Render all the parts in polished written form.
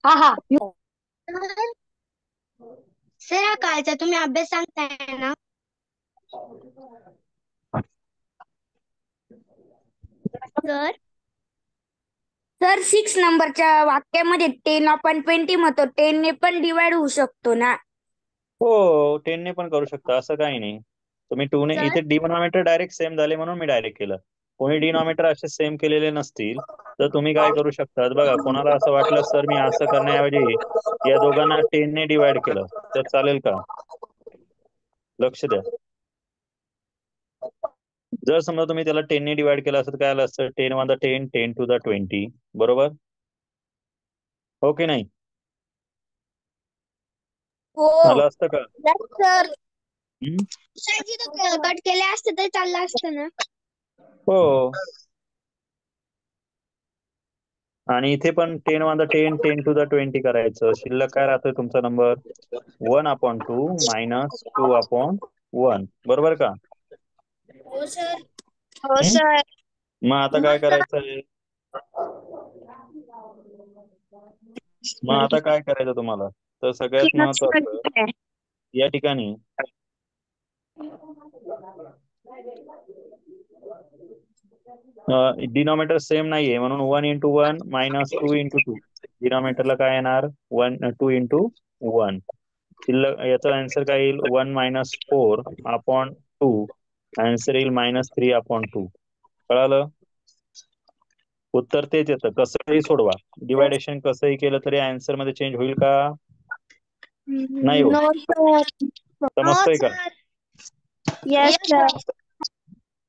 हा हा सर हा कालचा तुम्ही अभ्यास सांगताय ना? सर सर 6 नंबरच्या वाक्यामध्ये 10/20 म्हणतो 10 ने पण डिवाइड होऊ शकतो ना. हो 10 ने पण करू शकता, असं काही नाही. तुम्ही 2 ने, सर इथे डिनॉमिनेटर डायरेक्ट सेम झाले म्हणून मी डायरेक्ट केलं. कोणी डिनॉमिनेटर असे सेम केलेले नसतील तर तुम्ही काय करू शकता बघा, कोणाला असं वाटलं सर मी असं करण्याऐवजी या दोघांना 10 ने डिवाइड केलं तर चालेल का? लक्ष द्या. जर समजा तुम्ही त्याला 10 ने डिवाइड केलं असतं तर काय आलं असतं, 10 1 10, 10 2 20, बरोबर हो की नाही? हो आलं असतं का? सर. हम्म? कट केले असते तर चाललं असतं ना. हो. आणि इथे पण 10 1 10, 10 2 20 करायचं. शिल्लक काय राहतोय तुमचा नंबर? 1/2 मायनस 2/1, बरोबर का? हो सर. हो हम्म? सर. मग आता काय करायचंय? मग आता काय करायचं तुम्हाला? तर सगळ्यात महत्वाचं या ठिकाणी डिनॉमिनेटर सेम नाहीये म्हणून 1 × 1 मायनस 2 × 2. डिनॉमिनेटरला काय येणार? 2 × 1. शिल्लक याचा आन्सर काय येईल? 1 - 4/2. आन्सर येईल -3/2. कळालं? उत्तर तेच येतं. कसंही सोडवा, डिवायडेशन कसंही केलं तरी आन्सर मध्ये चेंज होईल का? नाही होत. No sir. नो समजतंय का? Sir. Yes sir.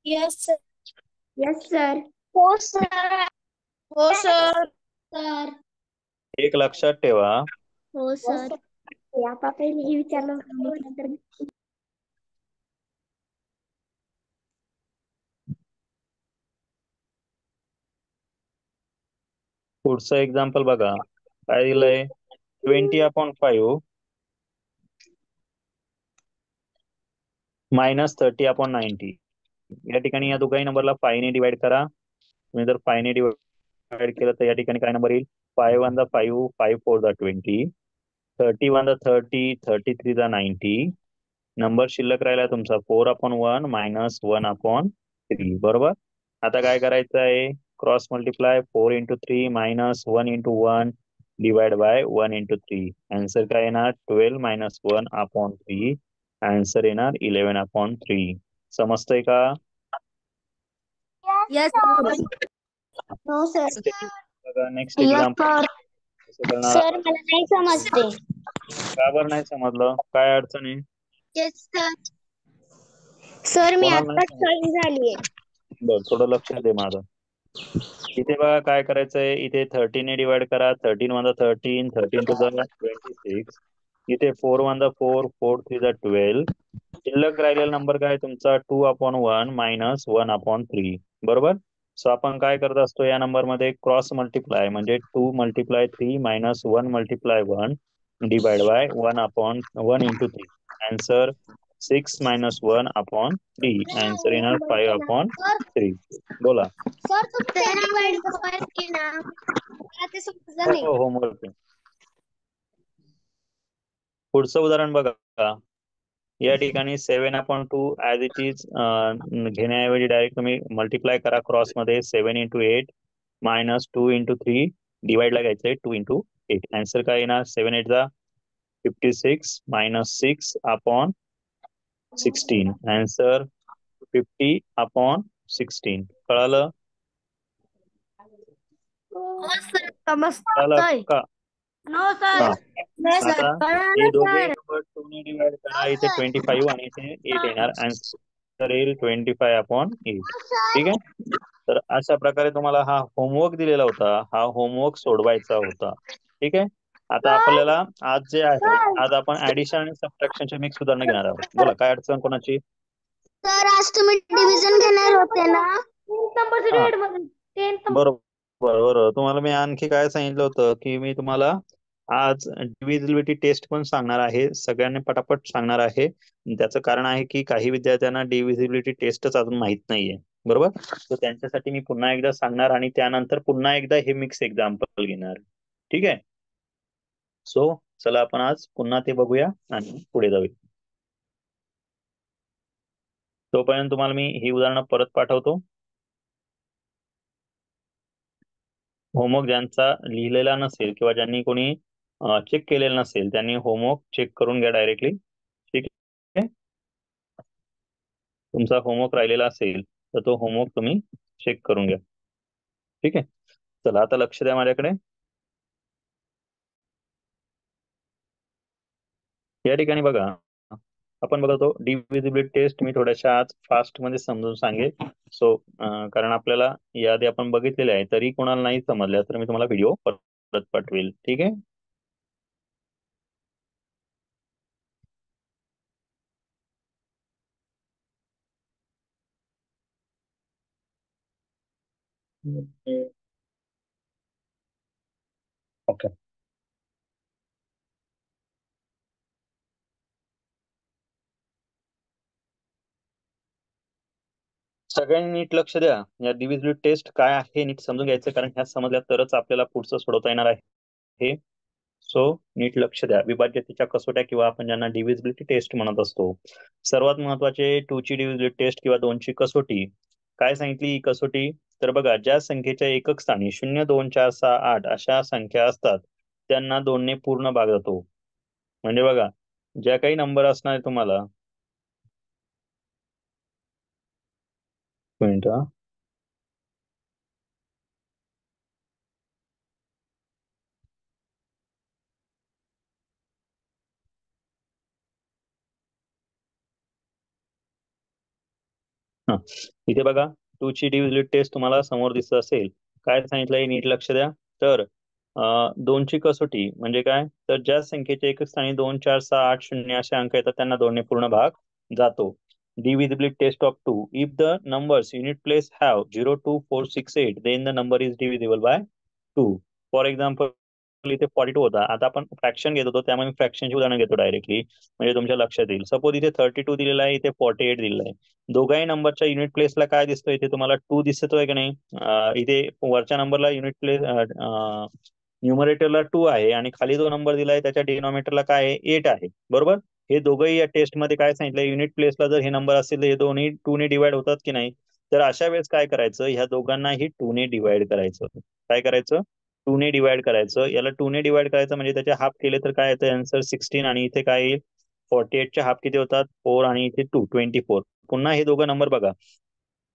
Yes sir. Yes sir. हो सर. हो सर. सर. एक लक्षात ठेवा, हो सर. आता पहिले हे विचारलं तर पुढचं एक्झाम्पल बघा. काय दिलंय? 20/5 -30/90. या ठिकाणी या दोघाही नंबरला 5 ने डिवाइड करा. तुम्ही जर 5 ने डिवाइड केलं तर या ठिकाणी काय नंबर येईल? 5 1 5, 5 4 20, 30 1 30, 33 90. नंबर शिल्लक राहिला तुमचा 4/1 मायनस 1/3, बरोबर. आता काय करायचं आहे? Cross multiply 4 × 3 minus 1 × 1 divide by 1 × 3. Answer काय येणार? 12 - 1/3. आन्सर येणार 11/3. समजतंय का? Yes no sir. Next yes example sir. कसं करणार सर आहात? मला नाही समजते. का बरं नाही समजलं? काय अडचण आहे? Yes sir. सर मी कोणाला नाही आत्ताच समजलं? जॉईन झालीये. बरं, थोडं लक्ष दे माझं. इथे बघा काय करायचंय, इथे 30 ने डिवाइड करा. 13 1 13, 13 2 26. इथे 4 1 4, 4 3 12. शिल्लक राहिलेला नंबर काय तुमचा? 2/1 मायनस 1/3, बरोबर. सो आपण काय करत असतो या नंबर मध्ये? क्रॉस मल्टिप्लाय, म्हणजे 2 × 3 minus 1 × 1 divide by 1/1 × 3. Answer 6 - 1/3. Answer येणार 5/3. बोला. सर तुम्ही डिवाइड कसं ना मला ते समजलं नाही. हो, होमवर्क आहे. पुढचं उदाहरण बघा. या ठिकाणी 7/2 ऍज इट इज घेण्याऐवजी डायरेक्ट तुम्ही मल्टिप्लाय करा क्रॉस मध्ये. 7 × 8 मायनस 2 × 3 डिवाइडला घ्यायचंय 2 × 8. आन्सर काय येणार? 7 8 56 मायनस 6/16. आन्सर 50/16. कळालं? कळालं समजतंय. का? नो हा. सर. आता हे दोघे नंबर 2 ने डिवाइड करा. इथे 25 आणि इथे 8 येणार. आन्सर येईल 25/8. ठीक आहे. तर अशा प्रकारे तुम्हाला हा होमवर्क दिलेला होता. हा होमवर्क सोडवायचा होता. ठीक आहे. आता आपल्याला आज जे आहे, आज आपण ऍडिशन आणि सबट्रॅक्शनचे मिक्स उदाहरणं घेणार आहोत. बोला, काय अडचण कोणाची? सर आज तुम्ही डिव्हिजन घेणार होते ना? हा, बरोबर बरोबर. तुम्हाला मी आणखी काय सांगितलं होतं की मी तुम्हाला आज डिव्हिजिबिलिटी टेस्ट पण सांगणार आहे. सगळ्यांनी पटापट सांगणार आहे. त्याचं कारण आहे की काही विद्यार्थ्यांना डिव्हिजिबिलिटी टेस्टच अजून माहित नाहीये. बरोबर. तर त्यांच्यासाठी मी पुन्हा एकदा सांगणार आणि त्यानंतर पुन्हा एकदा हे मिक्स एक्झाम्पल घेणार. ठीक आहे. सो चला आपण आज पुन्हा ते बघूया आणि पुढे जाऊया. तोपर्यंत तुम्हाला मी ही उदाहरणं परत पाठवतो. होमवर्क ज्यांचा लिहिलेला नसेल किंवा ज्यांनी कोणी चेक केलेला नसेल त्यांनी होमवर्क चेक करून घ्या डायरेक्टली. ठीक आहे. तुमचा होमवर्क राहिलेला असेल तर तो होमवर्क तुम्ही चेक करून घ्या. ठीक आहे. चला आता लक्ष द्या माझ्याकडे. या ठिकाणी बघा आपण बघतो डिव्हिजिबिलिटी टेस्ट मी थोड्याशा आज फास्ट मध्ये समजून सांगेल. सो कारण आपल्याला याआधी आपण बघितलेले आहे तरी कोणाला नाही समजल्या तर मी तुम्हाला व्हिडिओ परत पाठवेल. ठीक आहे. ओके. सगळ्यांनी नीट लक्ष द्या. या डिव्हिजिबिलिटी टेस्ट काय आहे नीट समजून घ्यायचं कारण ह्या समजल्या तरच आपल्याला पुढचं सोडवता येणार आहे. सो नीट लक्ष द्या. विभाज्यतेच्या कसोट्या किंवा आपण ज्यांना डिव्हिजिबिलिटी टेस्ट म्हणत असतो. सर्वात महत्वाचे 2 ची डिव्हिजिबिलिटी टेस्ट किंवा 2 ची कसोटी. काय सांगितली ही कसोटी? तर बघा ज्या संख्येच्या एकक स्थानी 0, 2, 4, 6, 8 अशा संख्या असतात त्यांना 2 ने पूर्ण भाग जातो. म्हणजे बघा ज्या काही नंबर असणार आहे तुम्हाला मिनिट हा इथे बघा 2 ची डिव्हिजिबिलिटी टेस्ट तुम्हाला समोर दिसत असेल. काय सांगितलंय नीट लक्ष द्या. तर 2 ची कसोटी म्हणजे काय तर ज्या संख्येच्या एकक स्थानी 2, 4, 6, 8, 0 असे अंक येतात त्यांना 2 ने पूर्ण भाग जातो. Divisibility test of 2. If the numbers unit place have 0, 2, 4, 6, 8, then the number is divisible by 2. For example, इथे 42 होता. आता आपण फ्रॅक्शन घेत होतो त्यामुळे मी फ्रॅक्शनची उदाहरण घेतो डायरेक्टली म्हणजे तुमच्या लक्षात येईल. सपोज इथे 32 दिलेला आहे इथे 48 दिलेला आहे. दोघाही नंबरच्या युनिट प्लेसला काय दिसतोय इथे तुम्हाला 2 दिसतोय की नाही. इथे वरच्या नंबरला युनिट प्लेस न्यूमरेटरला 2 आहे आणि खाली जो नंबर दिलाय त्याच्या डिनॉमिनेटरला काय आहे 8 आहे. बरोबर. हे दोघंही या टेस्ट मध्ये काय सांगितलं युनिट प्लेसला जर हे नंबर असतील तर हे दोन्ही 2 ने डिवाइड होतात की नाही. तर अशा वेळेस काय करायचं ह्या दोघांनाही 2 ने डिवाइड करायचं. काय करायचं 2 ने डिवाइड करायचं. याला 2 ने डिवाइड करायचं म्हणजे त्याचे हाफ केले तर काय येतं आन्सर 16 आणि इथे काय येईल 48 चे हाफ किती होतात 4 आणि इथे 2 24. पुन्हा हे दोघं नंबर बघा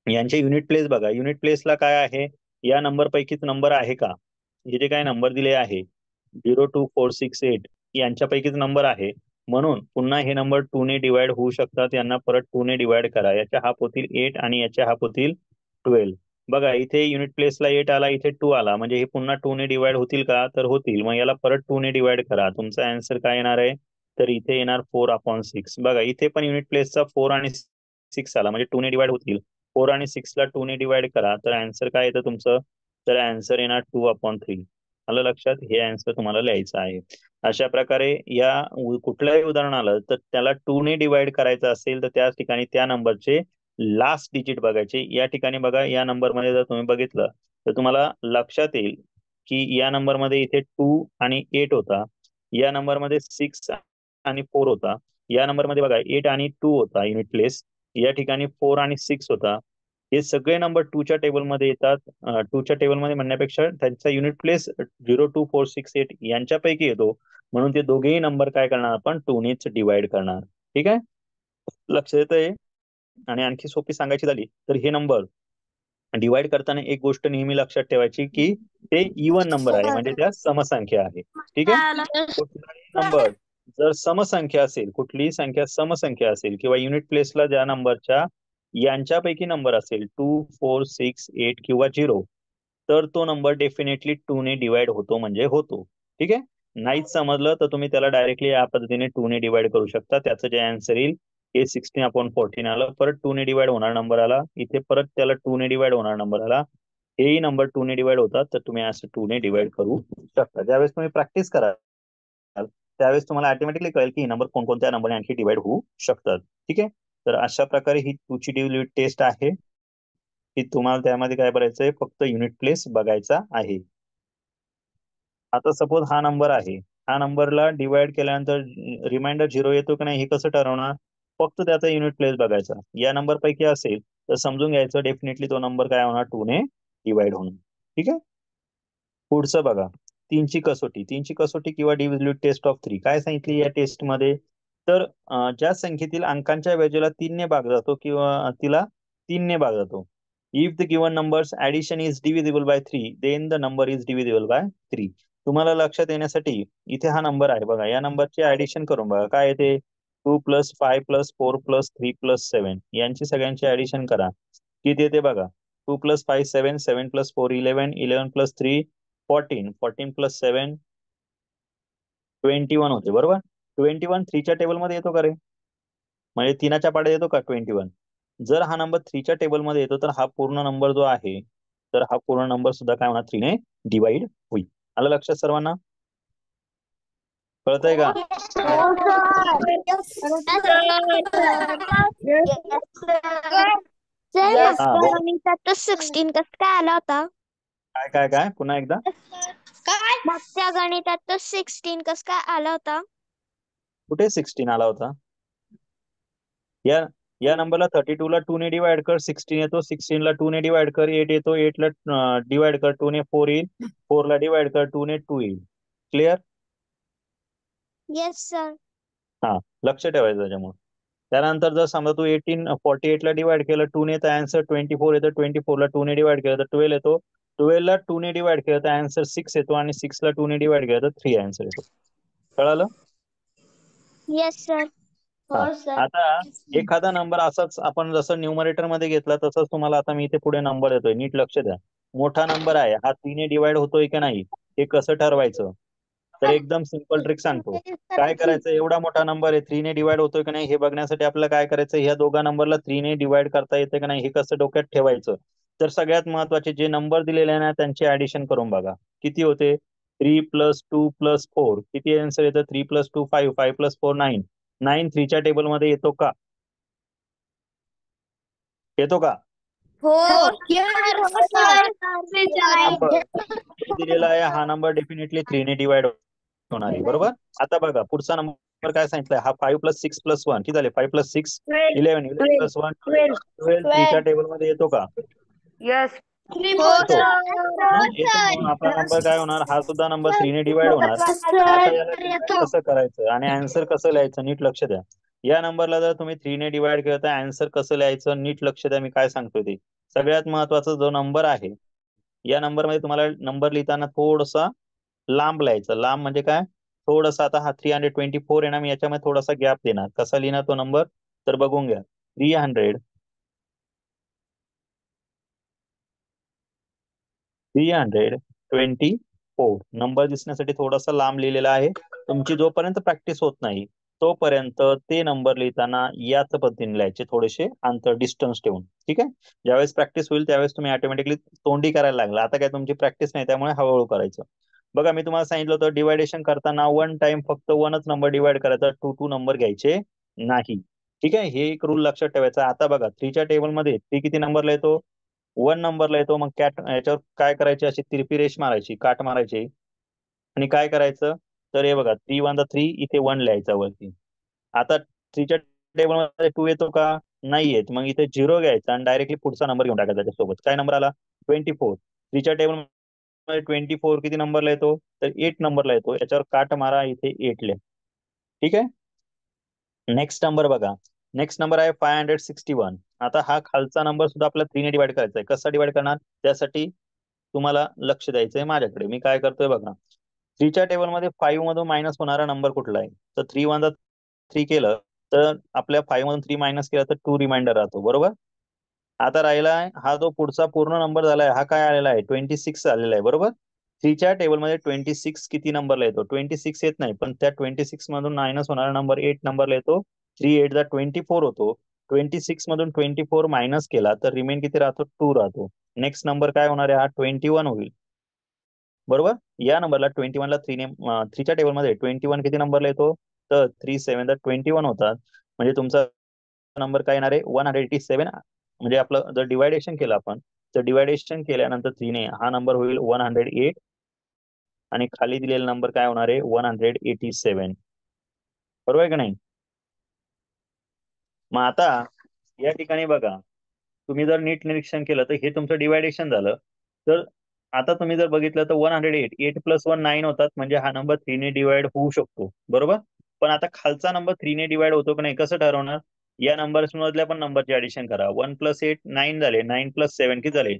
यांचे युनिट प्लेस बघा. युनिट प्लेसला काय आहे या नंबर पैकीच नंबर आहे का. हे जे काय नंबर दिले आहे 0, 2, 4, 6, 8 यांच्यापैकीच नंबर आहे. म्हणून पुन्हा हे नंबर 2 ने डिवाइड होऊ शकतात. यांना परत 2 ने डिवाइड करा. याच्या हाफ होतील 8 आणि याच्या हाफ होतील 12. बघा इथे युनिट प्लेसला 8 आला इथे 2 आला म्हणजे हे पुन्हा 2 ने डिवाइड होतील का तर होतील. मग याला परत 2 ने डिवाइड करा. तुमचा आन्सर काय येणार आहे तर इथे येणार 4/6. बघा इथे पण युनिट प्लेसचा 4 आणि 6 आला म्हणजे 2 ने डिवाइड होतील. 4 आणि 6 ला 2 ने डिवाइड करा तर आन्सर काय येतं तुमचं तर आन्सर येणार 2/3. आलं लक्षात. हे आन्सर तुम्हाला लिहायचं आहे. अशा प्रकारे या कुठल्याही उदाहरण आलं तर त्याला 2 ने डिवाइड करायचं असेल तर त्या ठिकाणी त्या नंबरचे लास्ट डिजिट बघायचे. या ठिकाणी बघा या नंबरमध्ये जर तुम्ही बघितलं तर तुम्हाला लक्षात येईल की या नंबरमध्ये इथे 2 आणि 8 होता. या नंबरमध्ये 6 आणि 4 होता. या नंबरमध्ये बघा 8 आणि 2 होता युनिट प्लेस. या ठिकाणी 4 आणि 6 होता. हे सगळे नंबर 2 च्या टेबलमध्ये येतात. 2 च्या टेबलमध्ये म्हणण्यापेक्षा त्यांचा युनिट प्लेस 0, 2, 4, 6, 8 यांच्यापैकी येतो. म्हणून ते दोघेही नंबर काय करणार आपण 2 नेच डिवाइड करणार. ठीक आहे. लक्ष येतंय. आणि आणखी सोपी सांगायची झाली तर हे नंबर डिवाइड करताना एक गोष्ट नेहमी लक्षात ठेवायची की ते इवन नंबर आहे म्हणजे त्या समसंख्या आहे. ठीक आहे. कुठलाही नंबर जर समसंख्या असेल कुठलीही संख्या समसंख्या असेल किंवा युनिट प्लेसला ज्या नंबरच्या यांच्यापैकी नंबर असेल 2, 4, 6, 8 किंवा 0 तर तो नंबर डेफिनेटली 2 ने डिवाइड होतो म्हणजे होतो. ठीक आहे. नाहीच समजलं तर तुम्ही त्याला डायरेक्टली या पद्धतीने 2 ने डिवाइड करू शकता. त्याचं जे आन्सर येईल हे 16/14 आलं. परत 2 ने डिवाइड होणार नंबर आला इथे परत त्याला 2 ने डिवाइड होणार नंबर आला. हेही नंबर 2 ने डिवाइड होतात तर तुम्ही असं 2 ने डिवाइड करू शकता. ज्यावेळेस तुम्ही प्रॅक्टिस कराल त्यावेळेस तुम्हाला ऑटोमॅटिकली कळेल की ही नंबर कोणकोणत्या नंबरने आणखी डिवाइड होऊ शकतात. ठीक आहे. तर अशा प्रकारे ही 2 ची डिव्हिजिबिलिटी टेस्ट आहे. की तुम्हाला त्यामध्ये काय करायचंय, फक्त युनिट प्लेस बघायचा आहे. आता सपोज हा नंबर आहे, हा नंबरला डिवाइड केल्यानंतर रिमाइंडर 0 येतो की नाही हे कसं ठरवणार, फक्त त्याचा युनिट प्लेस बघायचा. या नंबर पैकी असेल तर समजून घ्यायचं डेफिनेटली तो नंबर काय होणार, 2 ने डिवाइड होणार. ठीक आहे. पुढचं बघा, तीनची कसोटी किंवा डिव्हिजिबिलिटी टेस्ट ऑफ 3 काय सांगितली या टेस्ट मध्ये, तर ज्या संख्येतील अंकांच्या बेरजेला 3 ने भाग जातो किंवा तिला 3 ने भाग जातो. If the given numbers addition is divisible by 3 then the number is divisible by 3. तुम्हाला लक्षात येण्यासाठी इथे हा नंबर आहे बघा, या नंबरचे ऍडिशन करून बघा. काय येते, 2 + 5 + 4 + 3 + 7 यांची सगळ्यांची ऍडिशन करा. किती येते बघा, 2 + 5 7, 7 + 4 11, 11 + 3 14, 14 + 7 21 होते. बरोबर, 21 3च्या टेबलमध्ये येतो का रे, म्हणजे 3च्या पाड्यात येतो का 21. जर हा नंबर 3च्या टेबलमध्ये येतो तर हा पूर्ण नंबर जो आहे, तर हा पूर्ण नंबर सुद्धा काय होणार, 3 ने डिवाइड होईल. आलं लक्षात सर्वांना, कळतंय का? सर हा बोल. गणितात तो 16 कसं काय आला होता? काय काय काय पुन्हा एकदा, मागच्या गणितात तो 16 कसं काय आला होता? कुठे 16 आला होता? या या नंबरला 32 ला 2 ने डिवाइड कर, 16 येतो. 16 ला 2 ने डिवाइड कर, 8 येतो. 8 ला डिवाइड कर 2 ने 4 येईल. 4 ला डिवाइड कर 2 ने 2 येईल. क्लिअर? Yes sir. हा, लक्ष ठेवायचं त्याच्यामुळे. त्यानंतर जर समजा तू 48 ला डिवाइड केलं 2 ने तर आन्सर 24 येतं. 24 ला 2 ने डिवाइड केलं तर 12 येतो. 12 ला 2 ने डिवाइड केलं तर आन्सर 6 येतो आणि 6 ला 2 ने डिवाइड केलं तर 3 आन्सर येतो. कळालं? Yes sir. हा, आता एखादा नंबर असाच आपण जसं न्यूमरेटर मध्ये घेतला तसंच तुम्हाला आता मी इथे पुढे नंबर देतोय, नीट लक्ष द्या. मोठा नंबर आहे हा 3 ने डिवाइड होतोय की नाही हे कसं ठरवायचं, तर एकदम सिंपल ट्रिक सांगतो. काय करायचं, एवढा मोठा नंबर आहे 3 ने डिवाइड होतोय की नाही हे बघण्यासाठी आपल्याला काय करायचं, ह्या दोघा नंबरला 3 ने डिवाइड करता येते की नाही हे कसं डोक्यात ठेवायचं. तर सगळ्यात महत्वाचे जे नंबर दिलेले आहे ना त्यांचे ऍडिशन करून बघा. किती होते, 3 + 2 + 4 किती आन्सर येतं, 3 + 2 5, 5 + 4 9. 9 3च्या टेबलमध्ये येतो का, येतो का? हो नंबर दिलेला आहे हा नंबर डेफिनेटली 3 ने डिवाइड होणार आहे. बरोबर, आता बघा पुढचा नंबर काय सांगितलाय, हा 5 + 6 + 1 किती झाले, 5 + 6 11, 11 + 1 12, 3च्या टेबलमध्ये येतो का, यस येतो. येतो म्हणून आपला नंबर काय होणार, हा सुद्धा नंबर 3 ने डिवाइड होणार. आता याला डिवाइड कसं करायचं आणि आन्सर कसं लिहायचं नीट लक्ष द्या. या नंबरला जर तुम्ही 3 ने डिवाइड केलं तर आन्सर कसं लिहायचं नीट लक्ष द्या, मी काय सांगतोय ते. सगळ्यात महत्वाचा जो नंबर आहे, या नंबरमध्ये तुम्हाला नंबर लिहिताना थोडासा लांब लिहायचं. लांब म्हणजे काय, थोडासा, आता हा 324 आहे ना, मी याच्यामध्ये थोडासा गॅप देणार. कसा लिहिणार तो नंबर, तर बघून घ्या. 324 नंबर दिसण्यासाठी थोडासा लांब लिहिलेला आहे. तुमची जोपर्यंत प्रॅक्टिस होत नाही तोपर्यंत ते नंबर लिहिताना याच पद्धतीने लिहायचे, थोडेसे अंतर डिस्टन्स ठेवून. ठीक आहे, ज्यावेळेस प्रॅक्टिस होईल त्यावेळेस तुम्ही ऑटोमॅटिकली तोंडी करायला लागला. आता काय तुमची प्रॅक्टिस नाही त्यामुळे हळूहळू करायचं. बघा मी तुम्हाला सांगितलं होतं डिवायडेशन करताना 1 टाइम फक्त 1च नंबर डिवाइड करायचा, 2 नंबर घ्यायचे नाही. ठीक आहे, हे एक रूल लक्षात ठेवायचा. आता बघा 3च्या टेबलमध्ये 3 किती नंबरला येतो, 1 नंबरला येतो. मग कॅट याच्यावर काय करायचे, अशी तिरपी रेष मारायची, काट मारायची आणि काय करायचं, तर हे बघा 3 1 3 इथे 1 लिहायचा वरती. आता 3च्या टेबलमध्ये 2 येतो का, नाही येत. मग इथे 0 घ्यायचा आणि डायरेक्टली पुढचा नंबर घेऊन टाकायचा त्याच्यासोबत. काय नंबर आला, 24. 3च्या टेबलमध्ये 24 किती नंबरला येतो, तर 8 नंबरला येतो. याच्यावर काट मारा, इथे 8 लिहा. ठीक आहे, नेक्स्ट नंबर बघा. नेक्स्ट नंबर आहे 561. आता हा खालचा नंबर सुद्धा आपल्याला 3 ने डिवाइड करायचा आहे. कसा डिवाइड करणार, त्यासाठी तुम्हाला लक्ष द्यायचंय माझ्याकडे. मी काय करतोय बघा, 3च्या टेबलमध्ये 5 मधून मायनस होणारा नंबर कुठला आहे, तर 3 1 3 केलं तर आपल्या 5 मधून 3 मायनस केलं तर 2 रिमाइंडर राहतो. बरोबर, आता राहिला हा जो पुढचा पूर्ण नंबर झालाय हा काय आलेला आहे, 26 आलेला आहे. बरोबर, 3च्या टेबलमध्ये 26 किती नंबरला येतो, 26 येत नाही, पण त्या 26 मधून मायनस होणारा नंबर 8 नंबरला येतो. 3 8 24 होतो. 26 मधून 24 मायनस केला तर रिमेन किती राहतो, 2 राहतो. नेक्स्ट नंबर काय होणार आहे, हा 21 होईल. बरोबर, या नंबरला 21 ला 3च्या टेबलमध्ये 21 किती नंबरला येतो, तर 3 7 21 होतात. म्हणजे तुमचा नंबर काय येणार आहे, 187 म्हणजे आपलं जर डिवायडेशन केलं आपण, तर डिवायडेशन केल्यानंतर 3ने हा नंबर होईल 108 आणि खाली दिलेला नंबर काय होणार आहे 187. बरोबर आहे का नाही? मग आता या ठिकाणी बघा, तुम्ही जर नीट निरीक्षण केलं तर हे तुमचं डिवायडेशन झालं. तर आता तुम्ही जर बघितलं तर 108 प्लस 1 9 होतात, म्हणजे हा नंबर 3ने डिवाइड होऊ शकतो. बरोबर. पण आता खालचा नंबर 3ने डिवाइड होतो की नाही कसं ठरवणार? या नंबर्स मधल्या पण नंबरचे ऍडिशन करा. 1 + 8 9 झाले, 9 + 7 किती झाले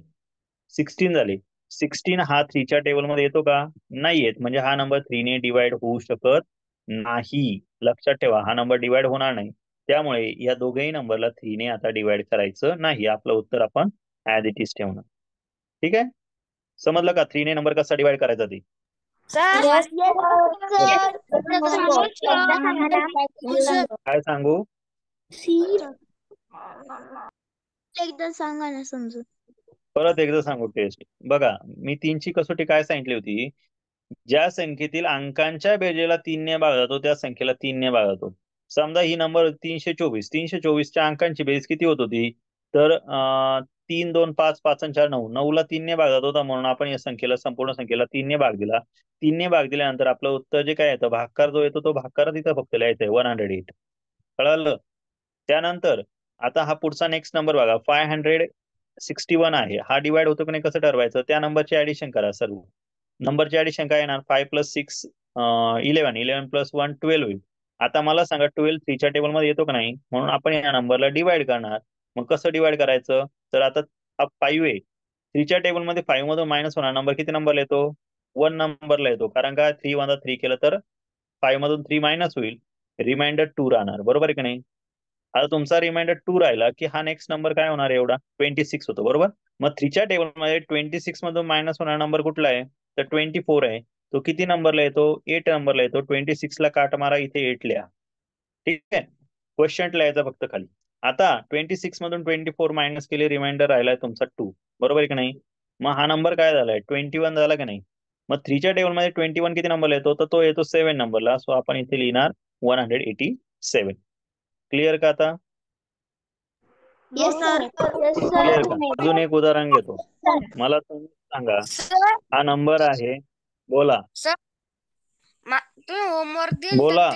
16 झाले. 16 हा 3च्या टेबलमध्ये येतो का? नाही येत, म्हणजे हा नंबर 3ने डिवाइड होऊ शकत नाही. लक्षात ठेवा, हा नंबर डिवाइड होणार नाही. त्यामुळे या दोघेही नंबरला 3ने आता डिवाइड करायचं नाही. आपलं उत्तर आपण ऍज इट इज ठेवणार. ठीक आहे, समजलं का 3ने नंबर कसा डिवाइड करायचा ते? सर Yes, सर एकदा सांगा ना. काय सांगू? एकदा सांगा ना समजून. परत एकदा सांगू टेस्ट. बघा, मी 3ची कसोटी काय सांगितली होती? ज्या संख्येतील अंकांच्या बेरजेला 3ने भाग जातो त्या संख्येला 3ने भाग जातो. समजा ही नंबर 324. 324च्या अंकांची बेरीज किती होत होती? तर 3 2 5 5 आणि 4 9. 9ला 3ने भाग जात होता, म्हणून आपण या संख्येला संपूर्ण संख्येला 3ने भाग दिला. 3ने भाग दिल्यानंतर आपलं उत्तर जे काय येतं भागाकार जो येतो तो भागाकार तिथं फक्त लिहायचा आहे 108. कळालं? त्यानंतर आता हा पुढचा नेक्स्ट नंबर बघा 561 आहे. हा डिवाइड होतो की नाही कसं ठरवायचं? त्या नंबरचे ऍडिशन करा सर्व. नंबरचे ऍडिशन काय येणार? 5 + 6 11, 11 + 1 12 होईल. आता मला सांगा 12 3च्या टेबलमध्ये येतो का नाही? म्हणून आपण या नंबरला डिवाइड करणार. मग कसं डिवाइड करायचं? तर आता हा 5 आहे, 3च्या टेबलमध्ये 5 मधून मायनस होणार नंबर किती नंबरला येतो? 1 नंबरला येतो. कारण का 3 1 3 केलं तर 5 मधून 3 मायनस होईल, रिमाइंडर 2 राहणार. बरोबर आहे की नाही? आता तुमचा रिमाइंडर 2 राहिला की हा नेक्स्ट नंबर काय होणार आहे? एवढा 26 होतो. बरोबर. मग 3च्या टेबलमध्ये 26 मधून मायनस होणारा नंबर कुठला आहे? तर 24 आहे. तो किती नंबरला येतो? 8 नंबरला येतो. 26ला काट मारा, इथे 8 लिहा. ठीक आहे, क्वेश्चन लिहायचा फक्त खाली. आता 26 मधून 24 मायनस केले, रिमाइंडर राहिलाय तुमचा 2. बरोबर आहे की नाही? मग हा नंबर काय झालाय? 21 झाला की नाही? मग 3च्या टेबलमध्ये 21 किती नंबरला येतो? तर तो येतो 7 नंबरला. सो आपण इथे लिहिणार 187. क्लिअर का आता? Yes, sir. क्लिअर का? अजून एक उदाहरण घेतो. मला तुम्ही सांगा, हा नंबर आहे, बोला तुम्ही होमवर्क दिल बोला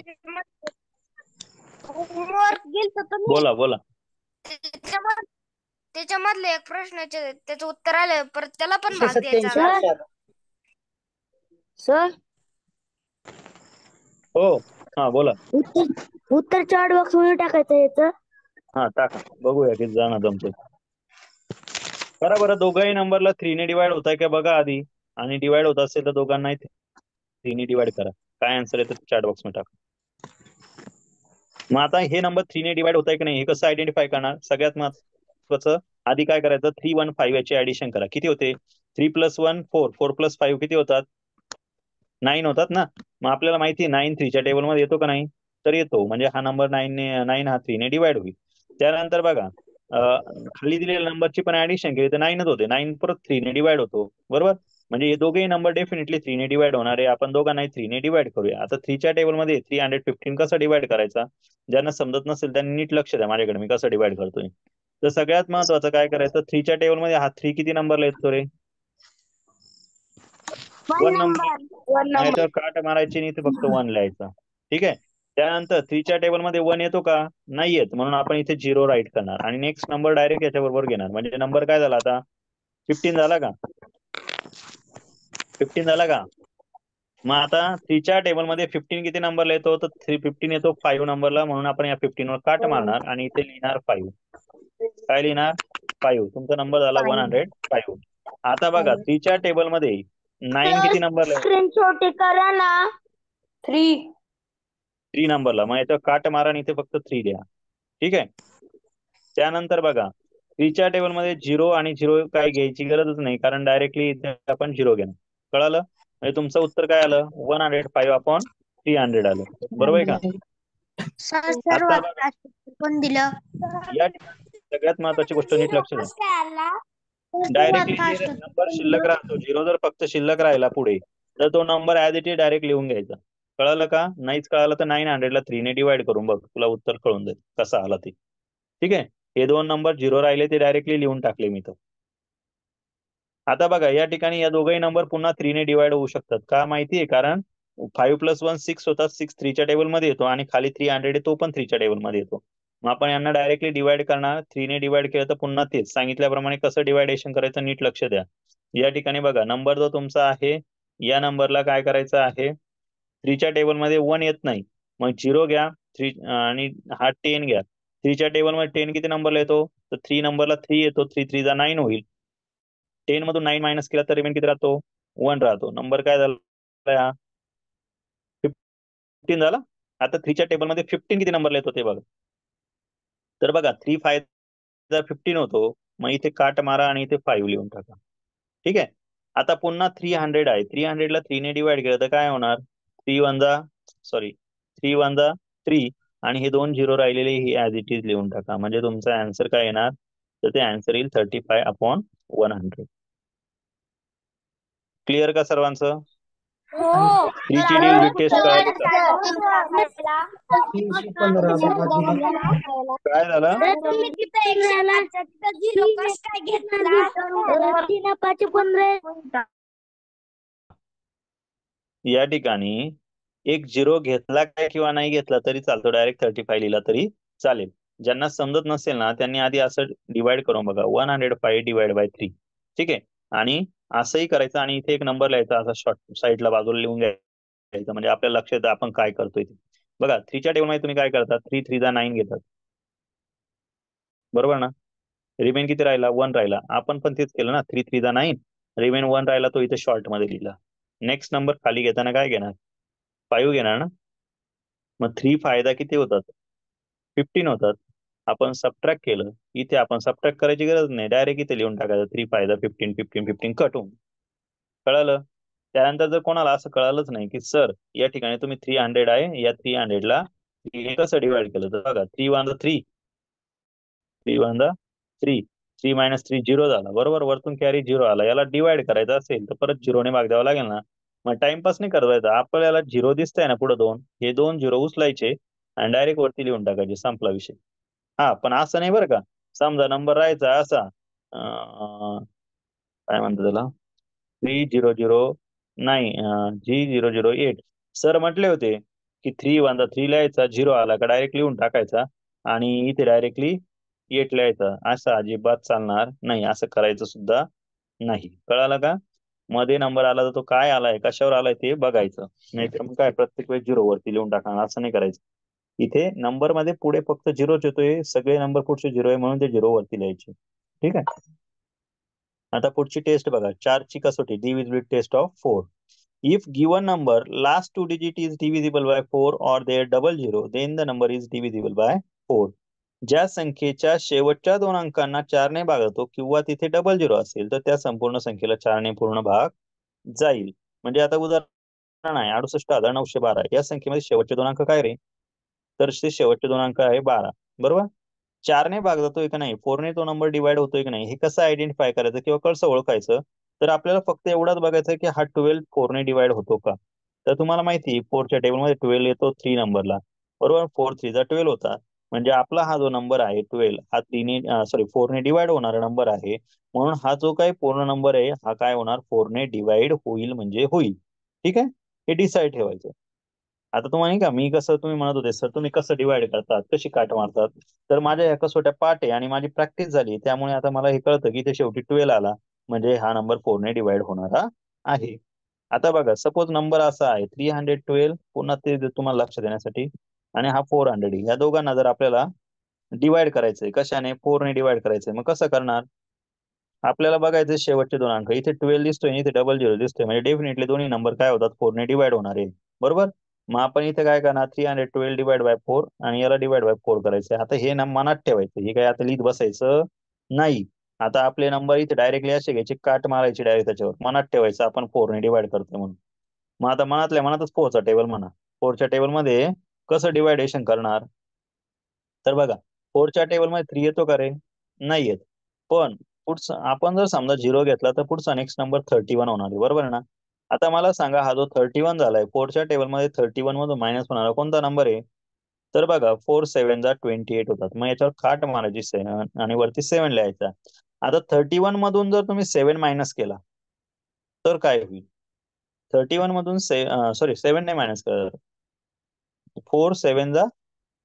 होमवर्क दिल तर तुम्ही बोला बोला. त्याच्यामधले एक प्रश्नाचे त्याचं उत्तर आलं, परत त्याला पण भाग द्यायचा. सर हो, हा बोला. उत्तर चॅट बॉक्स मध्ये टाकायचं याचं. हा टाका, बघूया किती जाणार जमते. करा बरं, दोघाही नंबरला 3ने डिवाइड होत आहे का बघा आधी, आणि डिवाइड होत असेल तर दोघांनाही 3ने डिवाइड करा. काय आन्सर आहे तर चॅट बॉक्स मध्ये टाका. मग आता हे नंबर 3ने डिवाइड होत आहे की नाही हे कसं आयडेंटिफाय करणार? सगळ्यात महत्वाचं, आधी काय करायचं? 3 1 5 याचे ऍडिशन करा. किती होते? 3 + 1 4, 4 + 5 किती होतात? 9 होतात ना. मग आपल्याला माहिती आहे 9 3च्या टेबलमध्ये येतो का नाही? तर येतो, म्हणजे हा नंबर 9 हा 3ने डिवाइड होईल. त्यानंतर बघा, खाली दिलेल्या नंबरची पण ऍडिशन केली तर 9च होते. 9 परत 3ने डिवाइड होतो. बरोबर. म्हणजे हे दोघेही नंबर डेफिनेटली 3ने डिवाइड होणार आहे. आपण दोघांनाही 3ने डिवाइड करूया. आता 3च्या टेबलमध्ये 315 कसा डिवाइड करायचा? ज्यांना समजत नसेल त्यांनी नीट लक्ष द्या माझ्याकडे, मी कसं डिवाइड करतोय. तर सगळ्यात महत्वाचं काय करायचं? 3च्या टेबलमध्ये हा 3 किती नंबरला येतो रे? 1 नंबर. नाही तर काट मारायची नाही, तर फक्त 1 लिहायचा. ठीक आहे. त्यानंतर 3च्या टेबलमध्ये 1 येतो का? नाही येत, म्हणून आपण इथे 0 राईट करणार आणि नेक्स्ट नंबर डायरेक्ट याच्या बरोबर घेणार. म्हणजे नंबर काय झाला आता? 15 झाला का? 15 झाला का? मग आता 3च्या टेबलमध्ये 15 किती नंबरला येतो? तर 15 येतो 5 नंबरला, म्हणून आपण या 15 वर काट मारणार आणि इथे लिहिणार 5. काय लिहिणार? 5. तुमचा नंबर झाला 105. आता बघा 3च्या टेबलमध्ये 9 किती नंबरला आहे? स्क्रीनशॉट करा ना. 3 नंबरला. मग याचं काट मारा आणि इथे फक्त 3 द्या. ठीक आहे. त्यानंतर बघा 3च्या टेबलमध्ये 0 आणि 0 काय घ्यायची गरजच नाही, कारण डायरेक्टली इथे आपण 0 घेणार. कळालं? म्हणजे तुमचं उत्तर काय आलं? 105 अपॉन 300 आलं. बरोबर आहे का? सर आता सर्वात बघा, लास्ट कोण दिलं? या ठिकाणी सगळ्यात महत्वाची गोष्ट नीट लक्ष द्या. सर्वात डायरेक्टली फास्ट नंबर शिल्लक राहतो, 0 जर फक्त शिल्लक राहिला पुढे, तर तो number as it is direct लिहून घ्यायचा. कळालं का? नाहीच कळालं तर 900ला 3ने डिवाइड करून बघ, तुला उत्तर कळून जाईल कसा आला ते. ठीक आहे. हे 2 नंबर 0 राहिले ते डायरेक्टली लिहून टाकले मी तर. आता बघा या ठिकाणी या दोघही नंबर पुन्हा 3 ने डिवाइड होऊ शकतात. का माहितीये? कारण 5 + 1 6 होता. 6 3 च्या टेबलमध्ये येतो आणि खाली 300 आहे तो पण 3 च्या टेबलमध्ये येतो. मग आपण यांना डायरेक्टली डिवाइड करणार. 3 ने डिवाइड केलं तर पुन्हा तेच सांगितल्याप्रमाणे कसं डिवायडेशन करायचं नीट लक्ष द्या. या ठिकाणी बघा नंबर जो तुमचा आहे या नंबरला काय करायचं आहे 3 च्या टेबलमध्ये 1 येत नाही. मग 0 घ्या 3 आणि हा 10 घ्या. 3 च्या टेबलमध्ये 10 किती नंबरला येतो? तर 3 नंबरला 3 येतो. 3 3 जा 9 होईल. 10 मधून 9 मायनस केला तर रिमेन किती राहतो? 1 राहतो. नंबर काय झाला हा 15 झाला. आता 3 च्या टेबलमध्ये 15 किती नंबरला येतो ते बघा. तर बघा 3 5 जा 15 होतो. मग इथे काट मारा आणि इथे 5 लिहून टाका. ठीक आहे. आता पुन्हा 300 आहे. 300 ला 3 ने डिवाइड केलं तर काय होणार? 3 1 जा 3 आणि हे 2 0 राहिलेले हे ऍज इट इज लिहून टाका. म्हणजे तुमचा आन्सर काय येणार? तर ते आन्सर येईल 35/100. क्लिअर का सर्वांचं? हो 3 ची डिजिट टेस्ट काय काय झालं? तुम्ही तिथं 105 चा 0 कस काय घेतला? 3 या ठिकाणी एक 0 घेतला काय किंवा नाही घेतला तरी चालतो. डायरेक्ट 35 लिहिला तरी चालेल. ज्यांना समजत नसेल ना त्यांनी आधी असं डिवाइड करून बघा 105 डिवाइड बाय 3. ठीक आहे. आणि असंही करायचं आणि इथे एक नंबर लिहायचा असा शॉर्ट साईडला बाजूला लिहून घ्यायचा म्हणजे आपल्याला लक्षात येतं आपण काय करतोय ते. बघा 3 च्या टेबलमध्ये तुम्ही काय करता 3 3 जा 9 घेतात. बरोबर ना? रिमेन किती राहिला? 1 राहिला. आपण पण तेच केलं ना 3 3 जा 9 रिमेन 1 राहिला तो इथे शॉर्ट मध्ये लिहिला. नेक्स्ट नंबर खाली घेताना काय घेणार? 5 घेणार ना. मग 3 फायदा किती होतात? 15 होतात. आपण सबट्रॅक्ट केलं. इथे आपण सबट्रॅक्ट करायची गरज नाही. डायरेक्ट इथे लिहून टाकायचं 3 फायदा 15 15 15 कट होऊन. कळालं? त्यानंतर जर कोणाला असं कळालंच नाही की सर या ठिकाणी तुम्ही 300 आहे या 300 ला हे कसं डिवाइड केलं तर बघा 3 1 3 3 1 3 3 मायनस 3 0 झाला. बरोबर. वरतून कॅरी 0 आला. याला डिवाइड करायचं असेल तर परत 0 ने भाग द्यावा लागेल ना. मग टाइमपास नाही करायचा. आपल्याला 0 दिसतंय ना पुढे 2 हे 2 0 उचलायचे आणि डायरेक्ट वरती लिहून टाकायचे. संपला विषय. हा पण असं नाही बरं का. समजा नंबर राहायचा असा काय म्हणतात त्याला 3009G008. सर म्हटले होते की 3 1 3 लिहायचा 0 आला का डायरेक्ट लिहून टाकायचा आणि इथे डायरेक्टली 8 लिहायचा. असं अजिबात चालणार नाही. असं करायचं सुद्धा नाही. कळालं का? मध्ये नंबर आला तर तो काय आलाय कशावर आलाय ते बघायचं. नाहीतर मग काय प्रत्येक वेळेस 0 वरती लिहून टाकणार. असं नाही करायचं. इथे नंबर मध्ये पुढे फक्त 0च येतोय. सगळे नंबर पुढचे 0 आहे म्हणून ते 0 वरती लिहायचे. ठीक आहे. आता पुढची टेस्ट बघा 4 ची कसोटी divisibility test of 4. If given number last 2 digit is divisible by 4 or their double zero, then the number is divisible by 4. ज्या संख्येच्या शेवटच्या 2 अंकांना 4 ने भागतो किंवा तिथे डबल झिरो असेल तर त्या संपूर्ण संख्येला 4 ने पूर्ण भाग जाईल. म्हणजे आता उदाहरण आहे 68,912 या संख्येमध्ये शेवटचे 2 अंक काय रे? तर ते शेवटचे 2 अंक आहे 12. बरोबर. 4 ने भाग जातोय का नाही 4 ने तो नंबर डिवाइड होतोय की नाही हे कसं आयडेंटिफाय करायचं किंवा कसं ओळखायचं? तर आपल्याला फक्त एवढंच बघायचं की हा 12 4 ने डिवाइड होतो का. तर तुम्हाला माहिती आहे 4 च्या टेबलमध्ये 12 येतो 3 नंबरला. बरोबर. 4 3 जा 12 होता. म्हणजे आपला हा जो नंबर आहे 12 हा 4 ने डिवाइड होणारा नंबर आहे. म्हणून हा जो काही पूर्ण नंबर आहे हा काय होणार 4 ने डिवाइड होईल म्हणजे होईल. ठीक आहे. हे डिसाईड ठेवायचं. आता तुम्हाला नाही का मी कसं तुम्ही म्हणत होते सर तुम्ही कसं डिवाइड करतात कशी काट मारतात. तर माझ्या ह्या कसोट्या पाठ आहे आणि माझी प्रॅक्टिस झाली त्यामुळे आता मला हे कळतं की ते शेवटी 12 आला म्हणजे हा नंबर 4 ने डिवाइड होणारा आहे. आता बघा सपोज नंबर असा आहे 312 पुन्हा ते तुम्हाला लक्ष देण्यासाठी आणि हा 400 या दोघांना जर आपल्याला डिवाइड करायचंय कशाने 4 ने डिवाइड करायचंय मग कसं करणार? आपल्याला बघायचं शेवटचे 2 अंक इथे 12 दिसतोय इथे डबल झिरो दिसतोय म्हणजे डेफिनेटली दोन्ही नंबर काय होतात 4 ने डिवाइड होणार आहे. बरोबर. मग आपण इथे काय करणार 312 डिवाइड बाय 4 आणि याला डिवाइड बाय 4 करायचं. आता हे ना मनात ठेवायचं हे काय आता लिहित बसायचं नाही. आता आपले नंबर इथे डायरेक्टली असे घ्यायचे काट मारायची डायरेक्ट त्याच्यावर मनात ठेवायचं आपण 4 ने डिवाइड करतोय म्हणून. मग आता मनातल्या मनातच 4चा टेबल म्हणा 4च्या टेबलमध्ये कसं डिवायडेशन करणार? तर बघा 4च्या टेबलमध्ये 3 येतो का रे? नाही येत. पण पुढचा आपण जर समजा 0 घेतला तर पुढचा नेक्स्ट नंबर 31 होणार आहे. बरोबर आहे ना. आता मला सांगा हा जो 31 झालाय 4च्या टेबलमध्ये 31 मधून मायनस होणारा कोणता नंबर आहे? तर बघा 4 7 जा 28 होतात. मग याच्यावर खाट मारायची 7 आणि वरती 7 लिहायचा. आता 31 मधून जर तुम्ही 7 मायनस केला तर काय होईल? 31 मधून सॉरी 7 नाही मायनस करत. 4 7 जा